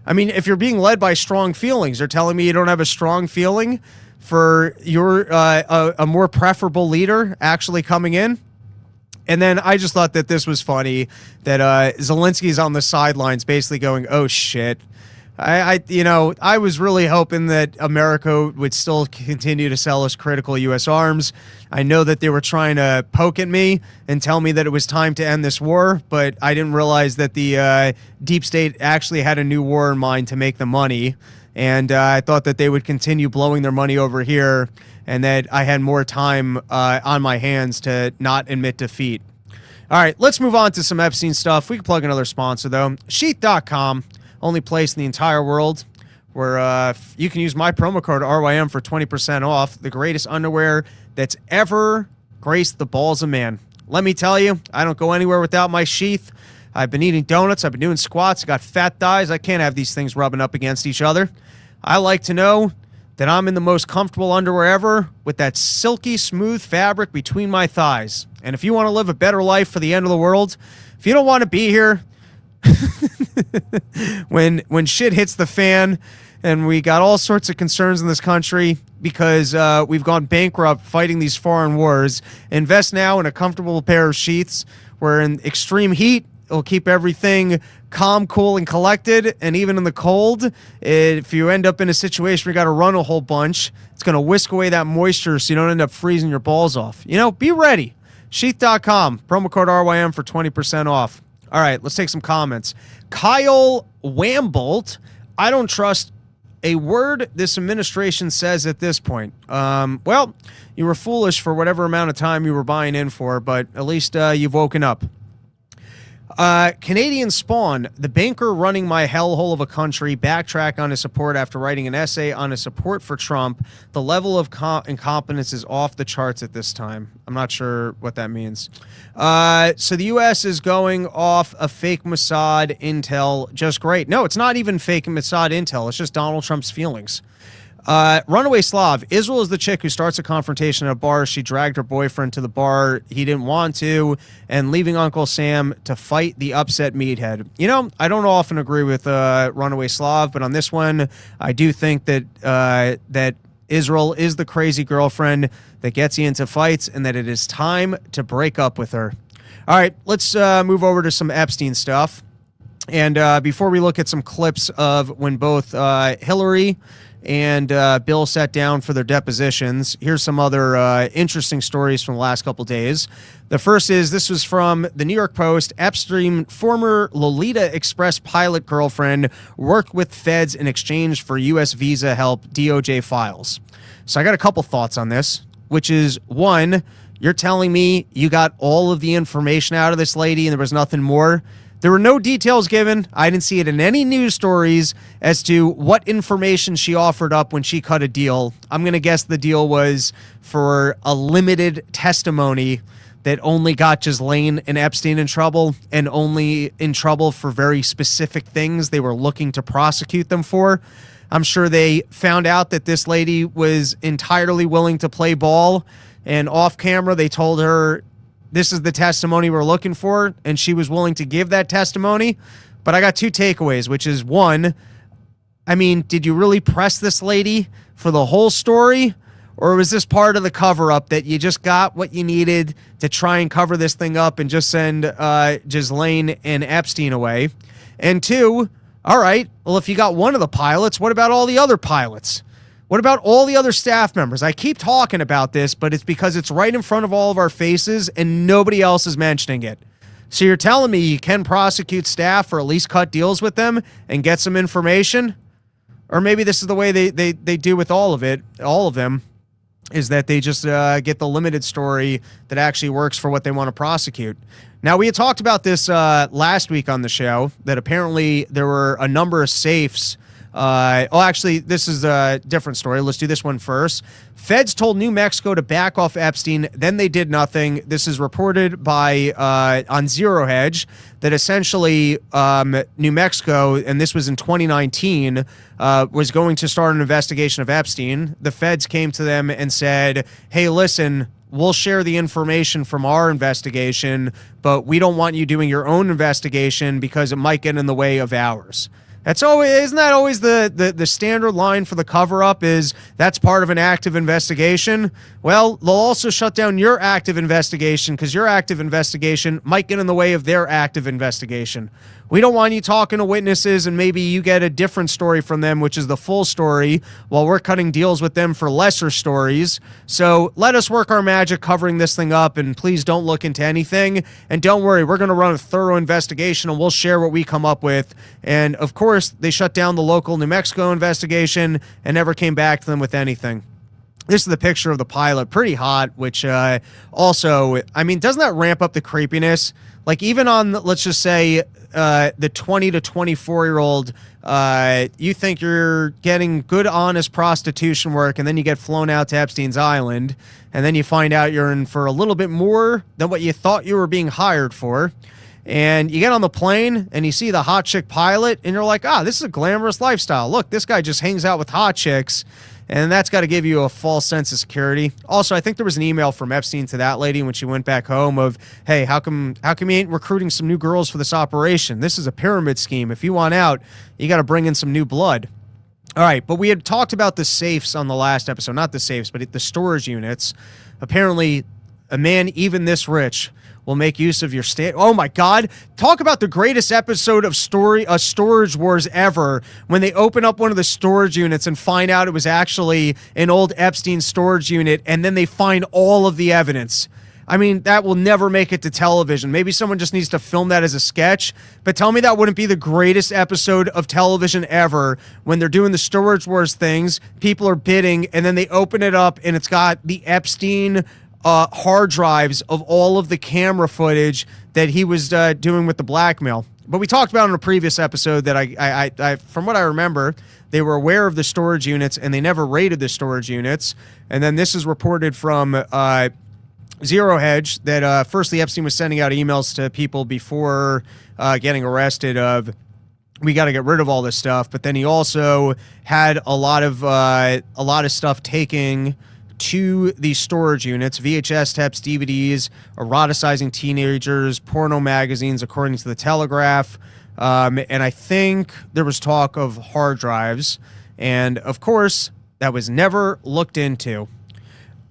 I mean, if you're being led by strong feelings, you're telling me you don't have a strong feeling for your a more preferable leader actually coming in? And then I just thought that this was funny that Zelensky's on the sidelines basically going, oh, shit. I was really hoping that America would still continue to sell us critical U.S. arms. I know that they were trying to poke at me and tell me that it was time to end this war, but I didn't realize that the deep state actually had a new war in mind to make the money. And I thought that they would continue blowing their money over here and that I had more time on my hands to not admit defeat. All right, let's move on to some Epstein stuff. We can plug another sponsor, though. Sheath.com, only place in the entire world where you can use my promo code RYM for 20% off. The greatest underwear that's ever graced the balls of man. Let me tell you, I don't go anywhere without my Sheath. I've been eating donuts. I've been doing squats. I got fat thighs. I can't have these things rubbing up against each other. I like to know that I'm in the most comfortable underwear ever with that silky smooth fabric between my thighs. And if you want to live a better life for the end of the world, if you don't want to be here when shit hits the fan and we got all sorts of concerns in this country because we've gone bankrupt fighting these foreign wars, invest now in a comfortable pair of sheaths where in extreme heat, it'll keep everything calm, cool, and collected. And even in the cold, if you end up in a situation where you got to run a whole bunch, it's going to whisk away that moisture so you don't end up freezing your balls off. Be ready. Sheath.com, promo code RYM for 20% off. All right, let's take some comments. Kyle Wambolt, I don't trust a word this administration says at this point. Well, you were foolish for whatever amount of time you were buying in for, but at least you've woken up. Canadian Spawn, the banker running my hellhole of a country, backtrack on his support after writing an essay on his support for Trump. The level of incompetence is off the charts at this time. I'm not sure what that means. So the U.S. is going off a fake Mossad intel. Just great. No, it's not even fake Mossad intel. It's just Donald Trump's feelings. Runaway Slav. Israel is the chick who starts a confrontation at a bar. She dragged her boyfriend to the bar. He didn't want to, and leaving Uncle Sam to fight the upset meathead. I don't often agree with Runaway Slav, but on this one, I do think that that Israel is the crazy girlfriend that gets you into fights and that it is time to break up with her. All right, let's move over to some Epstein stuff. And before we look at some clips of when both Hillary and Bill sat down for their depositions, here's some other interesting stories from the last couple days. The first is, this was from the New York Post. Epstein, former Lolita Express pilot girlfriend, worked with feds in exchange for U.S. visa help, DOJ files. So I got a couple thoughts on this, which is, one, you're telling me you got all of the information out of this lady and there was nothing more? There were no details given. I didn't see it in any news stories as to what information she offered up when she cut a deal. I'm going to guess the deal was for a limited testimony that only got Ghislaine and Epstein in trouble, and only in trouble for very specific things they were looking to prosecute them for. I'm sure they found out that this lady was entirely willing to play ball, and off camera they told her, this is the testimony we're looking for, and she was willing to give that testimony. But I got two takeaways, which is, one, I mean, did you really press this lady for the whole story? Or was this part of the cover-up that you just got what you needed to try and cover this thing up and just send Ghislaine and Epstein away? And two, all right, well, if you got one of the pilots, what about all the other pilots? What about all the other staff members? I keep talking about this, but it's because it's right in front of all of our faces and nobody else is mentioning it. So you're telling me you can prosecute staff or at least cut deals with them and get some information? Or maybe this is the way they do with all of them, is that they just get the limited story that actually works for what they want to prosecute. Now, we had talked about this last week on the show, that apparently there were a number of safes. Actually, this is a different story. Let's do this one first. Feds told New Mexico to back off Epstein, then they did nothing. This is reported by on Zero Hedge that essentially New Mexico, and this was in 2019, was going to start an investigation of Epstein. The feds came to them and said, hey, listen, we'll share the information from our investigation, but we don't want you doing your own investigation because it might get in the way of ours. Isn't that always the standard line for the cover-up, is that's part of an active investigation? Well, they'll also shut down your active investigation because your active investigation might get in the way of their active investigation. We don't want you talking to witnesses and maybe you get a different story from them, which is the full story, while we're cutting deals with them for lesser stories. So let us work our magic covering this thing up, and please don't look into anything. And don't worry, we're going to run a thorough investigation and we'll share what we come up with. And of course, they shut down the local New Mexico investigation and never came back to them with anything. This is the picture of the pilot, pretty hot, which also, I mean, doesn't that ramp up the creepiness? Like, even on, let's just say, the 20 to 24-year-old, you think you're getting good, honest prostitution work, and then you get flown out to Epstein's Island, and then you find out you're in for a little bit more than what you thought you were being hired for. And you get on the plane, and you see the hot chick pilot, and you're like, this is a glamorous lifestyle. Look, this guy just hangs out with hot chicks. And that's got to give you a false sense of security. Also, I think there was an email from Epstein to that lady when she went back home of, hey, how come you ain't recruiting some new girls for this operation? This is a pyramid scheme. If you want out, you got to bring in some new blood. All right, but we had talked about the safes on the last episode. Not the safes, but the storage units. Apparently, a man even this rich will make use of your oh my God. Talk about the greatest episode of Storage Wars ever, when they open up one of the storage units and find out it was actually an old Epstein storage unit, and then they find all of the evidence. I mean, that will never make it to television. Maybe someone just needs to film that as a sketch, but tell me that wouldn't be the greatest episode of television ever, when they're doing the Storage Wars things, people are bidding, and then they open it up and it's got the Epstein hard drives of all of the camera footage that he was doing with the blackmail. But we talked about in a previous episode that I from what I remember, they were aware of the storage units and they never raided the storage units. And then this is reported from Zero Hedge that firstly Epstein was sending out emails to people before getting arrested of, we got to get rid of all this stuff. But then he also had a lot of stuff taking to these storage units: VHS tapes, DVDs, eroticizing teenagers, porno magazines, according to the Telegraph. And I think there was talk of hard drives. And of course, that was never looked into.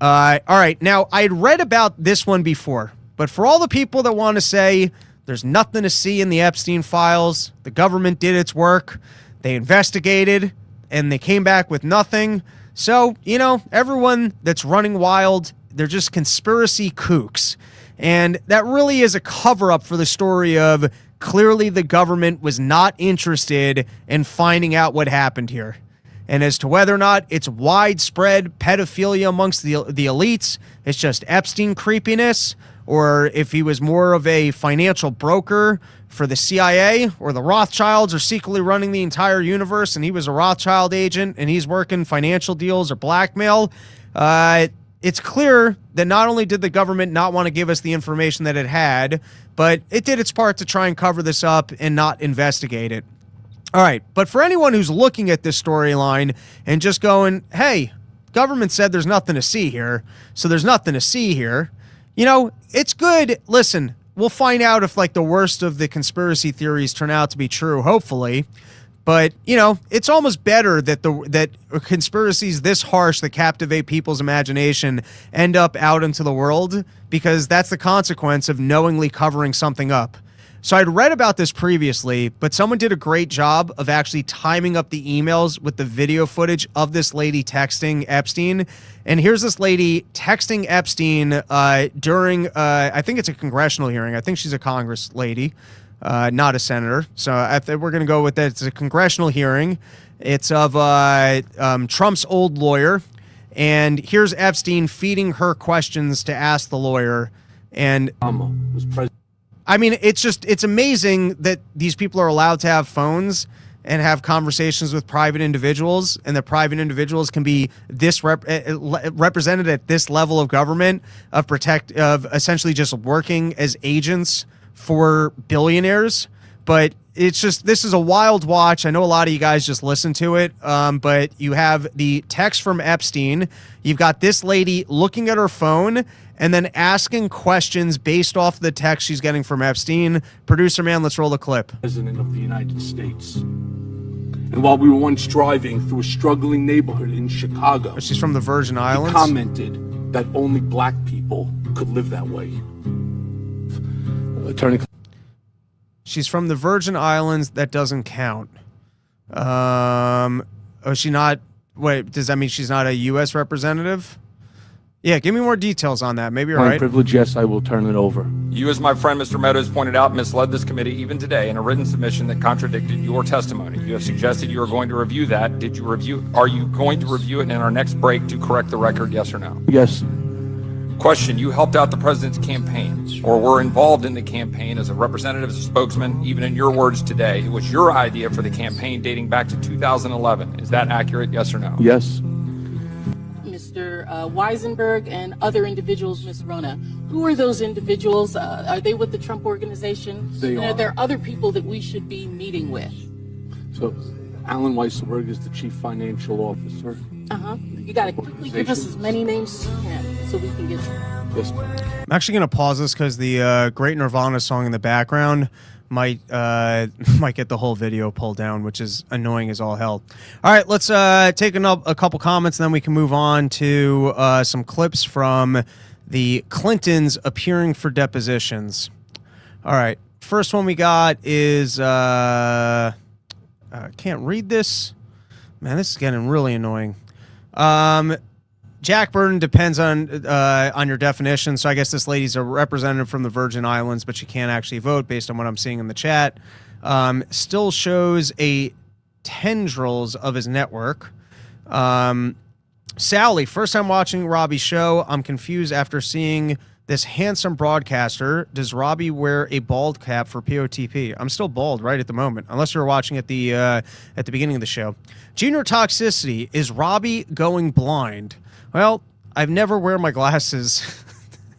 All right. Now, I'd read about this one before, but for all the people that want to say There's nothing to see in the Epstein files. The government did its work. They investigated, and they came back with nothing. So, everyone that's running wild, they're just conspiracy kooks. And that really is a cover-up for the story of clearly the government was not interested in finding out what happened here. And as to whether or not it's widespread pedophilia amongst the elites, it's just Epstein creepiness, or if he was more of a financial broker for the CIA or the Rothschilds are secretly running the entire universe and he was a Rothschild agent and he's working financial deals or blackmail, it's clear that not only did the government not want to give us the information that it had, but it did its part to try and cover this up and not investigate it. All right, but for anyone who's looking at this storyline and just going, hey, government said there's nothing to see here, so there's nothing to see here, it's good. Listen, we'll find out if the worst of the conspiracy theories turn out to be true, hopefully. But, it's almost better that conspiracies this harsh that captivate people's imagination end up out into the world, because that's the consequence of knowingly covering something up. So I'd read about this previously, but someone did a great job of actually timing up the emails with the video footage of this lady texting Epstein. And here's this lady texting Epstein during, I think it's a congressional hearing. I think she's a Congress lady. Not a senator. So we're going to go with that. It's a congressional hearing. It's of Trump's old lawyer. And here's Epstein feeding her questions to ask the lawyer. And I mean, it's amazing that these people are allowed to have phones and have conversations with private individuals, and that private individuals can be this represented at this level of government of essentially just working as agents for billionaires. But this is a wild watch. I know a lot of you guys just listen to it, but you have the text from Epstein. You've got this lady looking at her phone and then asking questions based off the text she's getting from Epstein. Producer man, let's roll the clip. President of the United States. And while we were once driving through a struggling neighborhood in Chicago, she's from the Virgin Islands. He commented that only black people could live that way. Attorney. She's from the Virgin Islands. That doesn't count. Is she not? Wait, does that mean she's not a U.S. representative? Yeah, give me more details on that. Maybe you're right. Privilege, yes, I will turn it over. You, as my friend Mr. Meadows pointed out, misled this committee even today in a written submission that contradicted your testimony. You have suggested you are going to review that. Are you going to review it in our next break to correct the record, yes or no? Yes. Question, you helped out the president's campaign, or were involved in the campaign as a representative, as a spokesman, even in your words today. It was your idea for the campaign dating back to 2011. Is that accurate, yes or no? Yes. Mr. Weisenberg and other individuals, Ms. Rona. Who are those individuals? Are they with the Trump organization? They are there other people that we should be meeting with? So, Alan Weisselberg is the chief financial officer. You got to quickly give us as many names as you can so we can get Yes, I'm actually going to pause this because the Great Nirvana song in the background might get the whole video pulled down, which is annoying as all hell. All right, let's take a couple comments, and then we can move on to some clips from the Clintons appearing for depositions. All right, first one we got is I can't read this. Man, this is getting really annoying. Jack Burton depends on your definition. So I guess this lady's a representative from the Virgin Islands, but she can't actually vote based on what I'm seeing in the chat. Still shows a tendrils of his network. Sally, first time watching Robbie's show. I'm confused after seeing this handsome broadcaster. Does Robbie wear a bald cap for POTP? I'm still bald right at the moment, unless you're watching at the beginning of the show. Junior Toxicity, is Robbie going blind? Well, I've never wear my glasses.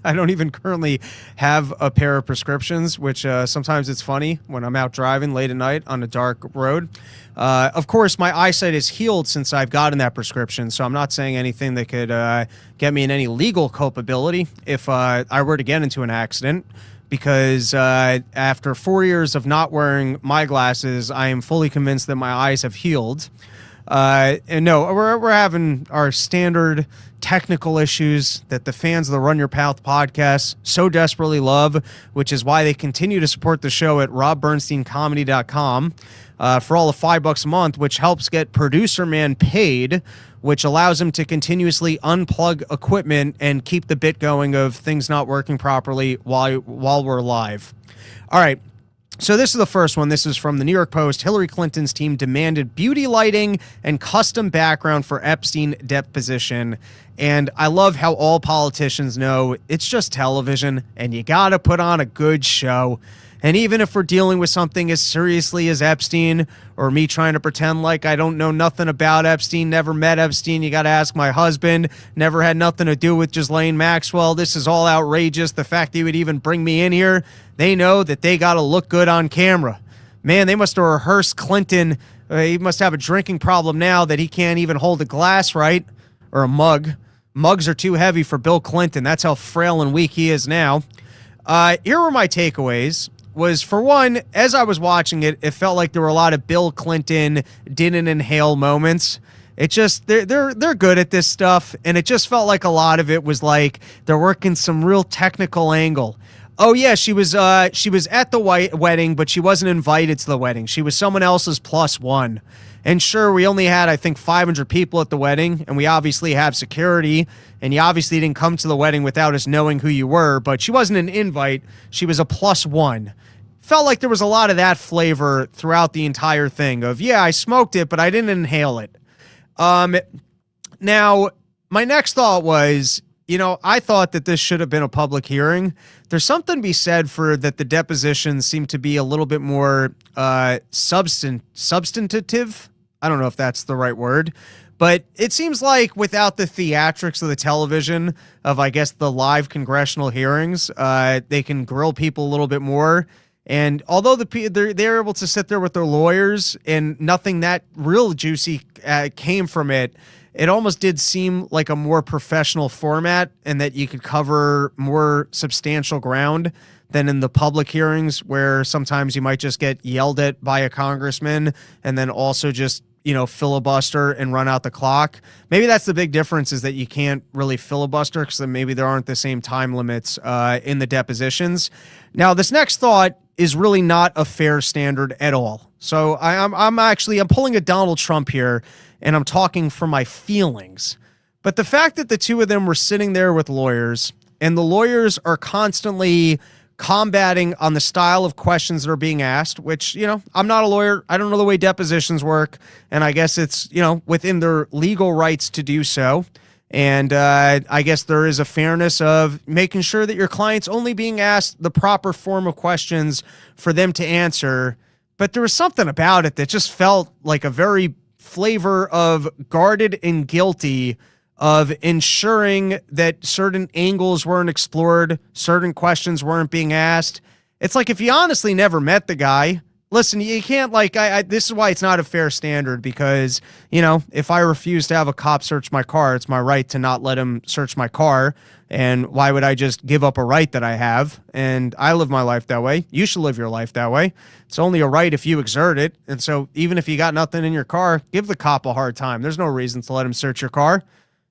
I don't even currently have a pair of prescriptions, which sometimes it's funny when I'm out driving late at night on a dark road. Of course, my eyesight is healed since I've gotten that prescription, so I'm not saying anything that could get me in any legal culpability if I were to get into an accident, because after 4 years of not wearing my glasses, I am fully convinced that my eyes have healed. And no, we're having our standard technical issues that the fans of the Run Your Mouth podcast so desperately love, which is why they continue to support the show at robbernsteincomedy.com for all of $5 a month, which helps get Producer Man paid, which allows him to continuously unplug equipment and keep the bit going of things not working properly while we're live. All right. So this is the first one. This is from the New York Post. Hillary Clinton's team demanded beauty lighting and custom background for Epstein deposition. And I love how all politicians know it's just television and you got to put on a good show. And even if we're dealing with something as seriously as Epstein, or me trying to pretend like I don't know nothing about Epstein, never met Epstein, you got to ask my husband, never had nothing to do with Ghislaine Maxwell, this is all outrageous. The fact that he would even bring me in here, they know that they got to look good on camera. Man, they must have rehearsed Clinton. He must have a drinking problem now that he can't even hold a glass right, or a mug. Mugs are too heavy for Bill Clinton. That's how frail and weak he is now. Here were my takeaways. Was, for one, as I was watching it, it felt like there were a lot of Bill Clinton didn't inhale moments. It just, they're good at this stuff, and it just felt like a lot of it was like they're working some real technical angle. Oh yeah, she was at the wedding, but she wasn't invited to the wedding. She was someone else's +1. And sure, we only had, I think, 500 people at the wedding, and we obviously have security, and you obviously didn't come to the wedding without us knowing who you were, but she wasn't an invite. She was a +1. Felt like there was a lot of that flavor throughout the entire thing of, yeah, I smoked it, but I didn't inhale it. Now, my next thought was, I thought that this should have been a public hearing. There's something to be said for that the depositions seem to be a little bit more substantive. I don't know if that's the right word, but it seems like without the theatrics of the television of, I guess, the live congressional hearings, they can grill people a little bit more. And although they're able to sit there with their lawyers and nothing that real juicy came from it, it almost did seem like a more professional format and that you could cover more substantial ground than in the public hearings where sometimes you might just get yelled at by a congressman and then also just, filibuster and run out the clock. Maybe that's the big difference, is that you can't really filibuster because maybe there aren't the same time limits in the depositions. Now, this next thought is really not a fair standard at all. So I'm pulling a Donald Trump here, and I'm talking from my feelings. But the fact that the two of them were sitting there with lawyers, and the lawyers are constantly combating on the style of questions that are being asked, which, I'm not a lawyer. I don't know the way depositions work. And I guess it's, within their legal rights to do so. And I guess there is a fairness of making sure that your client's only being asked the proper form of questions for them to answer. But there was something about it that just felt like a very flavor of guarded and guilty, of ensuring that certain angles weren't explored, certain questions weren't being asked. It's like, if you honestly never met the guy, listen, you can't, this is why it's not a fair standard, because, if I refuse to have a cop search my car, it's my right to not let him search my car. And why would I just give up a right that I have? And I live my life that way. You should live your life that way. It's only a right if you exert it. And so even if you got nothing in your car, give the cop a hard time. There's no reason to let him search your car.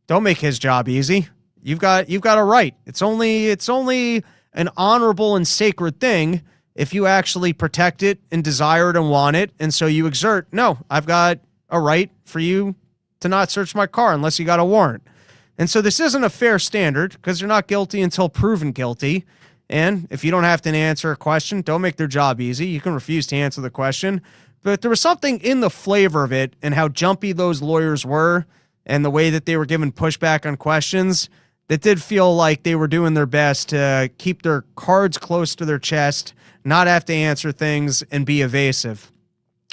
Don't make his job easy. You've got a right. It's only an honorable and sacred thing if you actually protect it and desire it and want it. And so you exert, no, I've got a right for you to not search my car unless you got a warrant. And so this isn't a fair standard, because you're not guilty until proven guilty. And if you don't have to answer a question, don't make their job easy. You can refuse to answer the question. But there was something in the flavor of it and how jumpy those lawyers were, and the way that they were giving pushback on questions, that did feel like they were doing their best to keep their cards close to their chest, not have to answer things, and be evasive.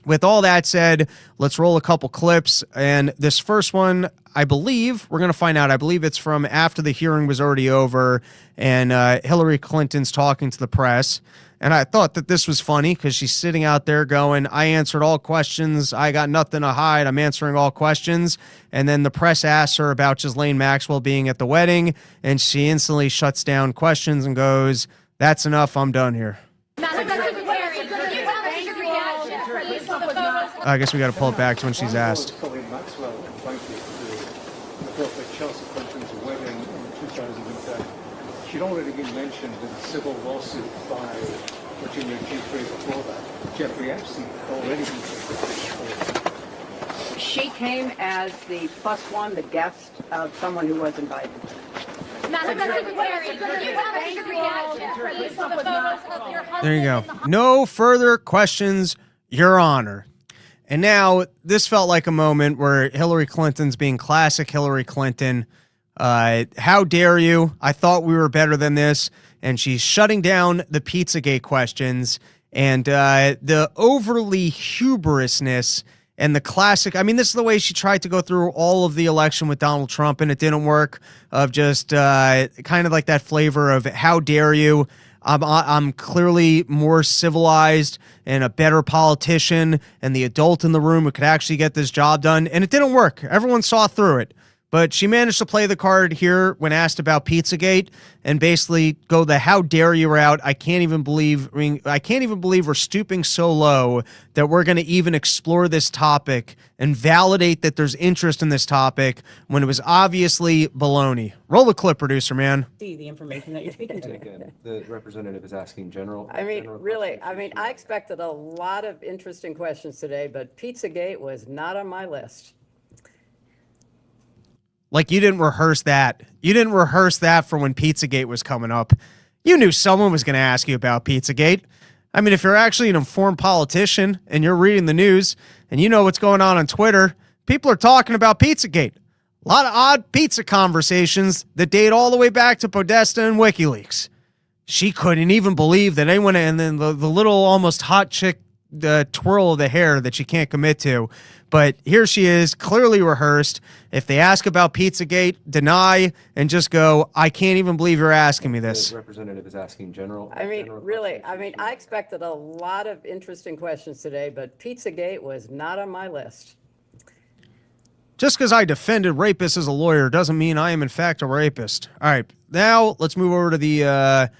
With all that said, let's roll a couple clips. And this first one, I believe, we're going to find out, I believe it's from after the hearing was already over, and Hillary Clinton's talking to the press. And I thought that this was funny because she's sitting out there going, I answered all questions. I got nothing to hide. I'm answering all questions. And then the press asks her about Ghislaine Maxwell being at the wedding, and she instantly shuts down questions and goes, that's enough. I'm done here. I guess we got to pull it back to when she's asked. Maxwell, frankly, the book at Chelsea Clinton's wedding in 2010. She'd already been mentioned in a civil lawsuit by Virginia Giuffre before that. Jeffrey Epstein had already been convicted. She came as the plus one, the guest of someone who was invited. There you go. No further questions, Your Honor. And now this felt like a moment where Hillary Clinton's being classic Hillary Clinton. How dare you? I thought we were better than this. And she's shutting down the Pizzagate questions and the overly hubrisness and the classic. I mean, this is the way she tried to go through all of the election with Donald Trump, and it didn't work. Of just kind of like that flavor of how dare you? I'm clearly more civilized and a better politician and the adult in the room who could actually get this job done. And it didn't work. Everyone saw through it. But she managed to play the card here when asked about Pizzagate and basically go the how dare you route. I can't even believe we're stooping so low that we're going to even explore this topic and validate that there's interest in this topic when it was obviously baloney. Roll the clip, producer, man. See the information that you're speaking to. Again, the representative is asking general. I mean, really, I expected a lot of interesting questions today, but Pizzagate was not on my list. Like, you didn't rehearse that. You didn't rehearse that for when Pizzagate was coming up. You knew someone was going to ask you about Pizzagate. I mean, if you're actually an informed politician and you're reading the news and you know what's going on Twitter, people are talking about Pizzagate. A lot of odd pizza conversations that date all the way back to Podesta and WikiLeaks. She couldn't even believe that anyone, and then the little almost hot chick twirl of the hair that she can't commit to. But here she is, clearly rehearsed. If they ask about Pizzagate, deny, and just go, I can't even believe you're asking me this. The representative is asking general. I mean, really, I expected a lot of interesting questions today, but Pizzagate was not on my list. Just because I defended rapists as a lawyer doesn't mean I am, in fact, a rapist. All right, now let's move over to the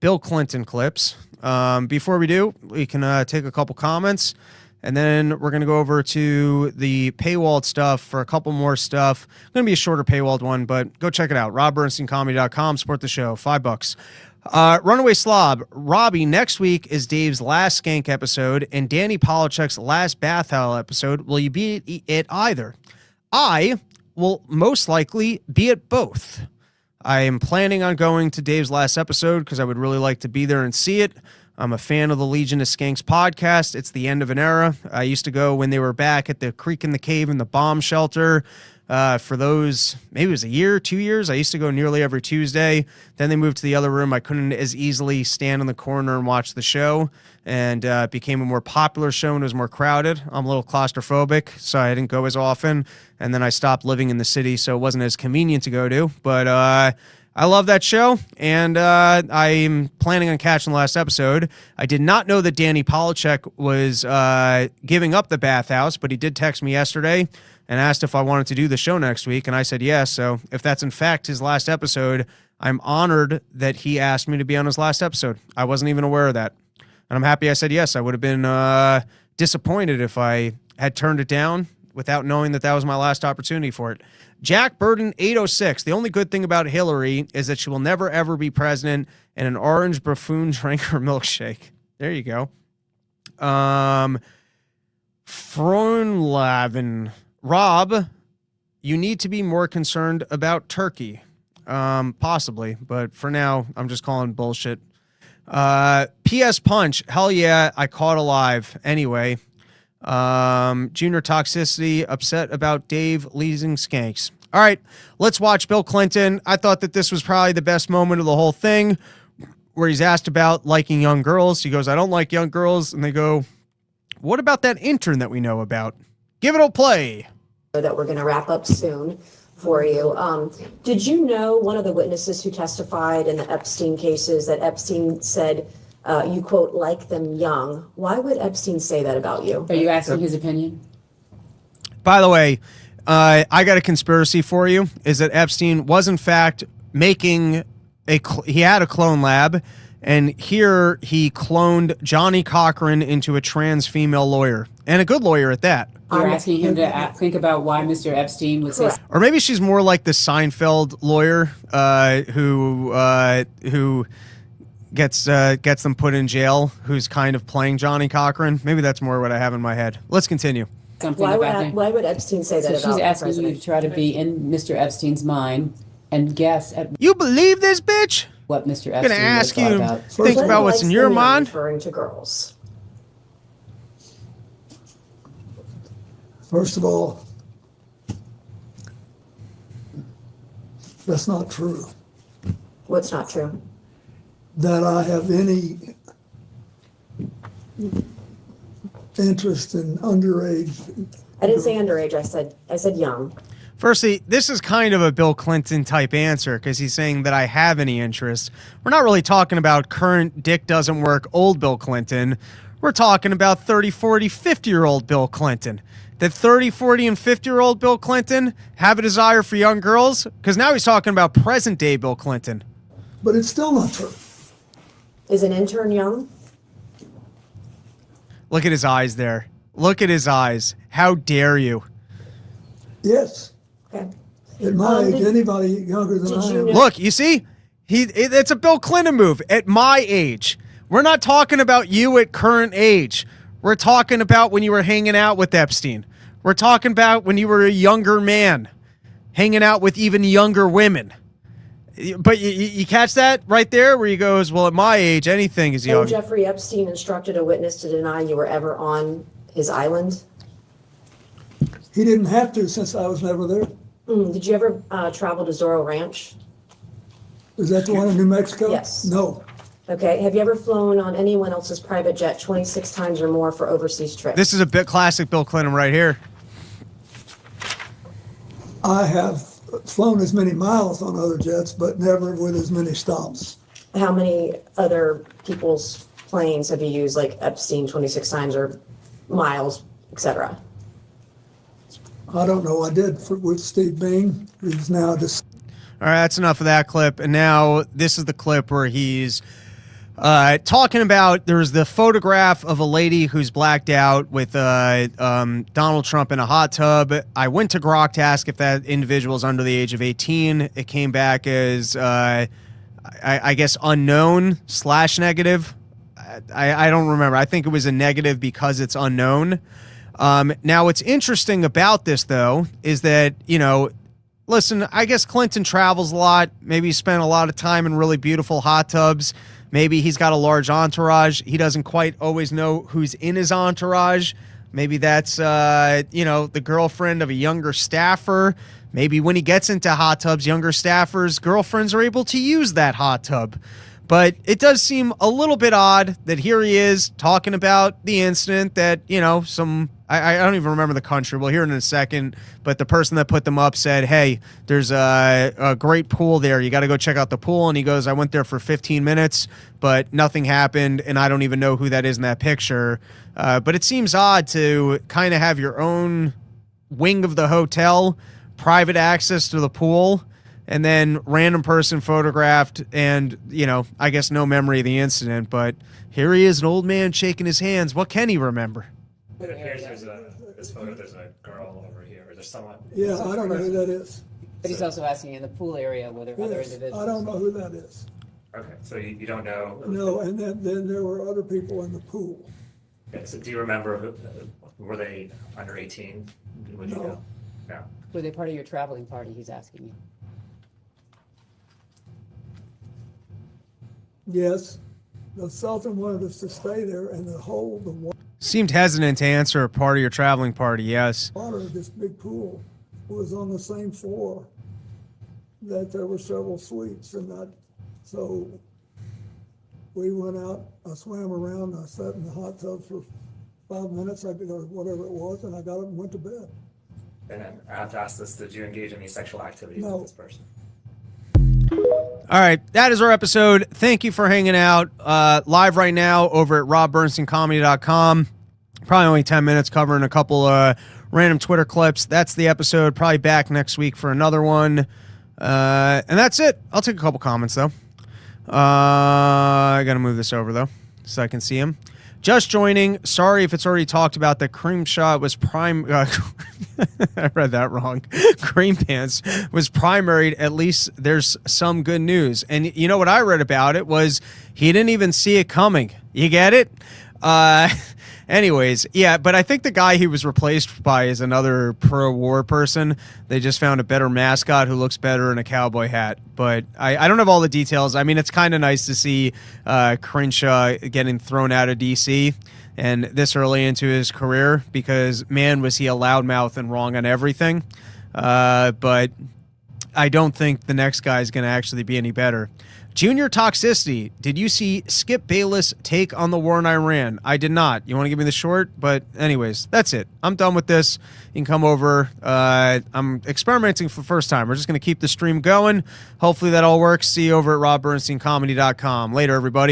Bill Clinton clips. Before we do, we can take a couple comments. And then we're going to go over to the paywalled stuff for a couple more stuff. It's going to be a shorter paywalled one, but go check it out. RobBernsteinComedy.com. Support the show. $5. Runaway Slob. Robbie, next week is Dave's last Skank episode and Danny Polachek's last Bath Howl episode. Will you be at either? I will most likely be at both. I am planning on going to Dave's last episode because I would really like to be there and see it. I'm a fan of the Legion of Skanks podcast. It's the end of an era. I used to go when they were back at the Creek in the Cave and the bomb shelter for those, maybe it was a year, 2 years. I used to go nearly every Tuesday. Then they moved to the other room. I couldn't as easily stand in the corner and watch the show, and it became a more popular show and it was more crowded. I'm a little claustrophobic, so I didn't go as often. And then I stopped living in the city, so it wasn't as convenient to go to. But I love that show, and I'm planning on catching the last episode. I did not know that Danny Polachek was giving up the bathhouse, but he did text me yesterday and asked if I wanted to do the show next week, and I said yes. So if that's in fact his last episode, I'm honored that he asked me to be on his last episode. I wasn't even aware of that, and I'm happy I said yes. I would have been disappointed if I had turned it down without knowing that that was my last opportunity for it. Jack Burden 806. The only good thing about Hillary is that she will never ever be president, and an orange buffoon drank her milkshake. There you go. Fronlaven. Rob, you need to be more concerned about Turkey. Possibly, but for now, I'm just calling bullshit. PS Punch. Hell yeah, I caught alive. Anyway. Junior Toxicity, upset about Dave leasing skanks. All right, let's watch Bill Clinton. I thought that this was probably the best moment of the whole thing, where he's asked about liking young girls. He goes, I don't like young girls. And they go, what about that intern that we know about? Give it a play. That we're going to wrap up soon for you. Did you know one of the witnesses who testified in the Epstein cases that Epstein said, you quote, like them young? Why would Epstein say that about you? Are you asking his opinion? By the way, I got a conspiracy for you, is that Epstein was in fact making he had a clone lab, and here he cloned Johnny Cochran into a trans female lawyer, and a good lawyer at that. You're asking him to think about why Mr. Epstein would say. Or maybe she's more like the Seinfeld lawyer who gets them put in jail, who's kind of playing Johnny Cochran. Maybe that's more what I have in my head. Let's continue. Something about him. Why would Epstein say that So about she's the asking you president? to try to be in Mr. Epstein's mind and guess at You believe this, bitch? what Mr. I'm gonna Epstein ask would have you thought to about. think about what's in your mind. Referring to girls. First of all, that's not true. What's not true? That I have any interest in underage. I didn't say underage. I said young. Firstly, this is kind of a Bill Clinton type answer because he's saying that I have any interest. We're not really talking about current dick doesn't work old Bill Clinton. We're talking about 30, 40, 50-year-old Bill Clinton. That 30, 40, and 50-year-old Bill Clinton have a desire for young girls? Because now he's talking about present-day Bill Clinton. But it's still not true. Is an intern young? Look at his eyes there. Look at his eyes. How dare you? Yes. Okay. At my age, anybody younger than I am. Look, you see? It's a Bill Clinton move. At my age. We're not talking about you at current age. We're talking about when you were hanging out with Epstein. We're talking about when you were a younger man, hanging out with even younger women. But you catch that right there where he goes, well, at my age, anything is young. And Jeffrey Epstein instructed a witness to deny you were ever on his island? He didn't have to since I was never there. Did you ever travel to Zorro Ranch? Is that the one in New Mexico? Yes. No. Okay. Have you ever flown on anyone else's private jet 26 times or more for overseas trips? This is a bit classic Bill Clinton right here. I have flown as many miles on other jets, but never with as many stops. How many other people's planes have you used, like Epstein 26 times or miles, etc.? I don't know. I did with Steve Bing, who's now just. All right, that's enough of that clip. And now this is the clip where he's talking about there's the photograph of a lady who's blacked out with Donald Trump in a hot tub. I went to Grok to ask if that individual is under the age of 18. It came back as, I guess, unknown/negative. I don't remember. I think it was a negative because it's unknown. Now, what's interesting about this, though, is that, listen, I guess Clinton travels a lot. Maybe he spent a lot of time in really beautiful hot tubs. Maybe he's got a large entourage. He doesn't quite always know who's in his entourage. Maybe that's, the girlfriend of a younger staffer. Maybe when he gets into hot tubs, younger staffers' girlfriends are able to use that hot tub. But it does seem a little bit odd that here he is talking about the incident that, I don't even remember the country. We'll hear it in a second. But the person that put them up said, hey, there's a great pool there. You got to go check out the pool. And he goes, I went there for 15 minutes, but nothing happened. And I don't even know who that is in that picture. But it seems odd to kind of have your own wing of the hotel, private access to the pool, and then random person photographed and, I guess no memory of the incident. But here he is, an old man shaking his hands. What can he remember? Here's this photo. There's a girl over here. Or there's someone. Yeah, I don't know who that is. But he's also asking in the pool area whether other Yes, individuals. I don't know who that is. Okay, so you don't know. No, and then there were other people in the pool. Okay, so do you remember were they under 18? Would you No. know? No. Were they part of your traveling party? He's asking you. Yes, the Sultan wanted us to stay there, and the Seemed hesitant to answer part of your traveling party, yes. water of this big pool was on the same floor that there were several suites, and so we went out, I swam around, I sat in the hot tub for 5 minutes, or whatever it was, and I got up and went to bed. And then I have to ask this: did you engage in any sexual activities No. with this person? All right, that is our episode. Thank you for hanging out. Live right now over at robbernsteincomedy.com. Probably only 10 minutes covering a couple random Twitter clips. That's the episode. Probably back next week for another one. And that's it. I'll take a couple comments, though. I got to move this over, though, so I can see them. Just joining. Sorry if it's already talked about that Cream Shot was I read that wrong. Cream Pants was primaried. At least there's some good news. And you know what I read about it was he didn't even see it coming. You get it? Anyways, yeah, but I think the guy he was replaced by is another pro-war person. They just found a better mascot who looks better in a cowboy hat. But I don't have all the details. I mean, it's kind of nice to see Crenshaw getting thrown out of D.C. and this early into his career because, man, was he a loudmouth and wrong on everything. But I don't think the next guy is going to actually be any better. Junior Toxicity, did you see Skip Bayless' take on the war in Iran? I did not. You want to give me the short? But anyways, that's it. I'm done with this. You can come over. I'm experimenting for the first time. We're just going to keep the stream going. Hopefully that all works. See you over at robbernsteincomedy.com. Later, everybody.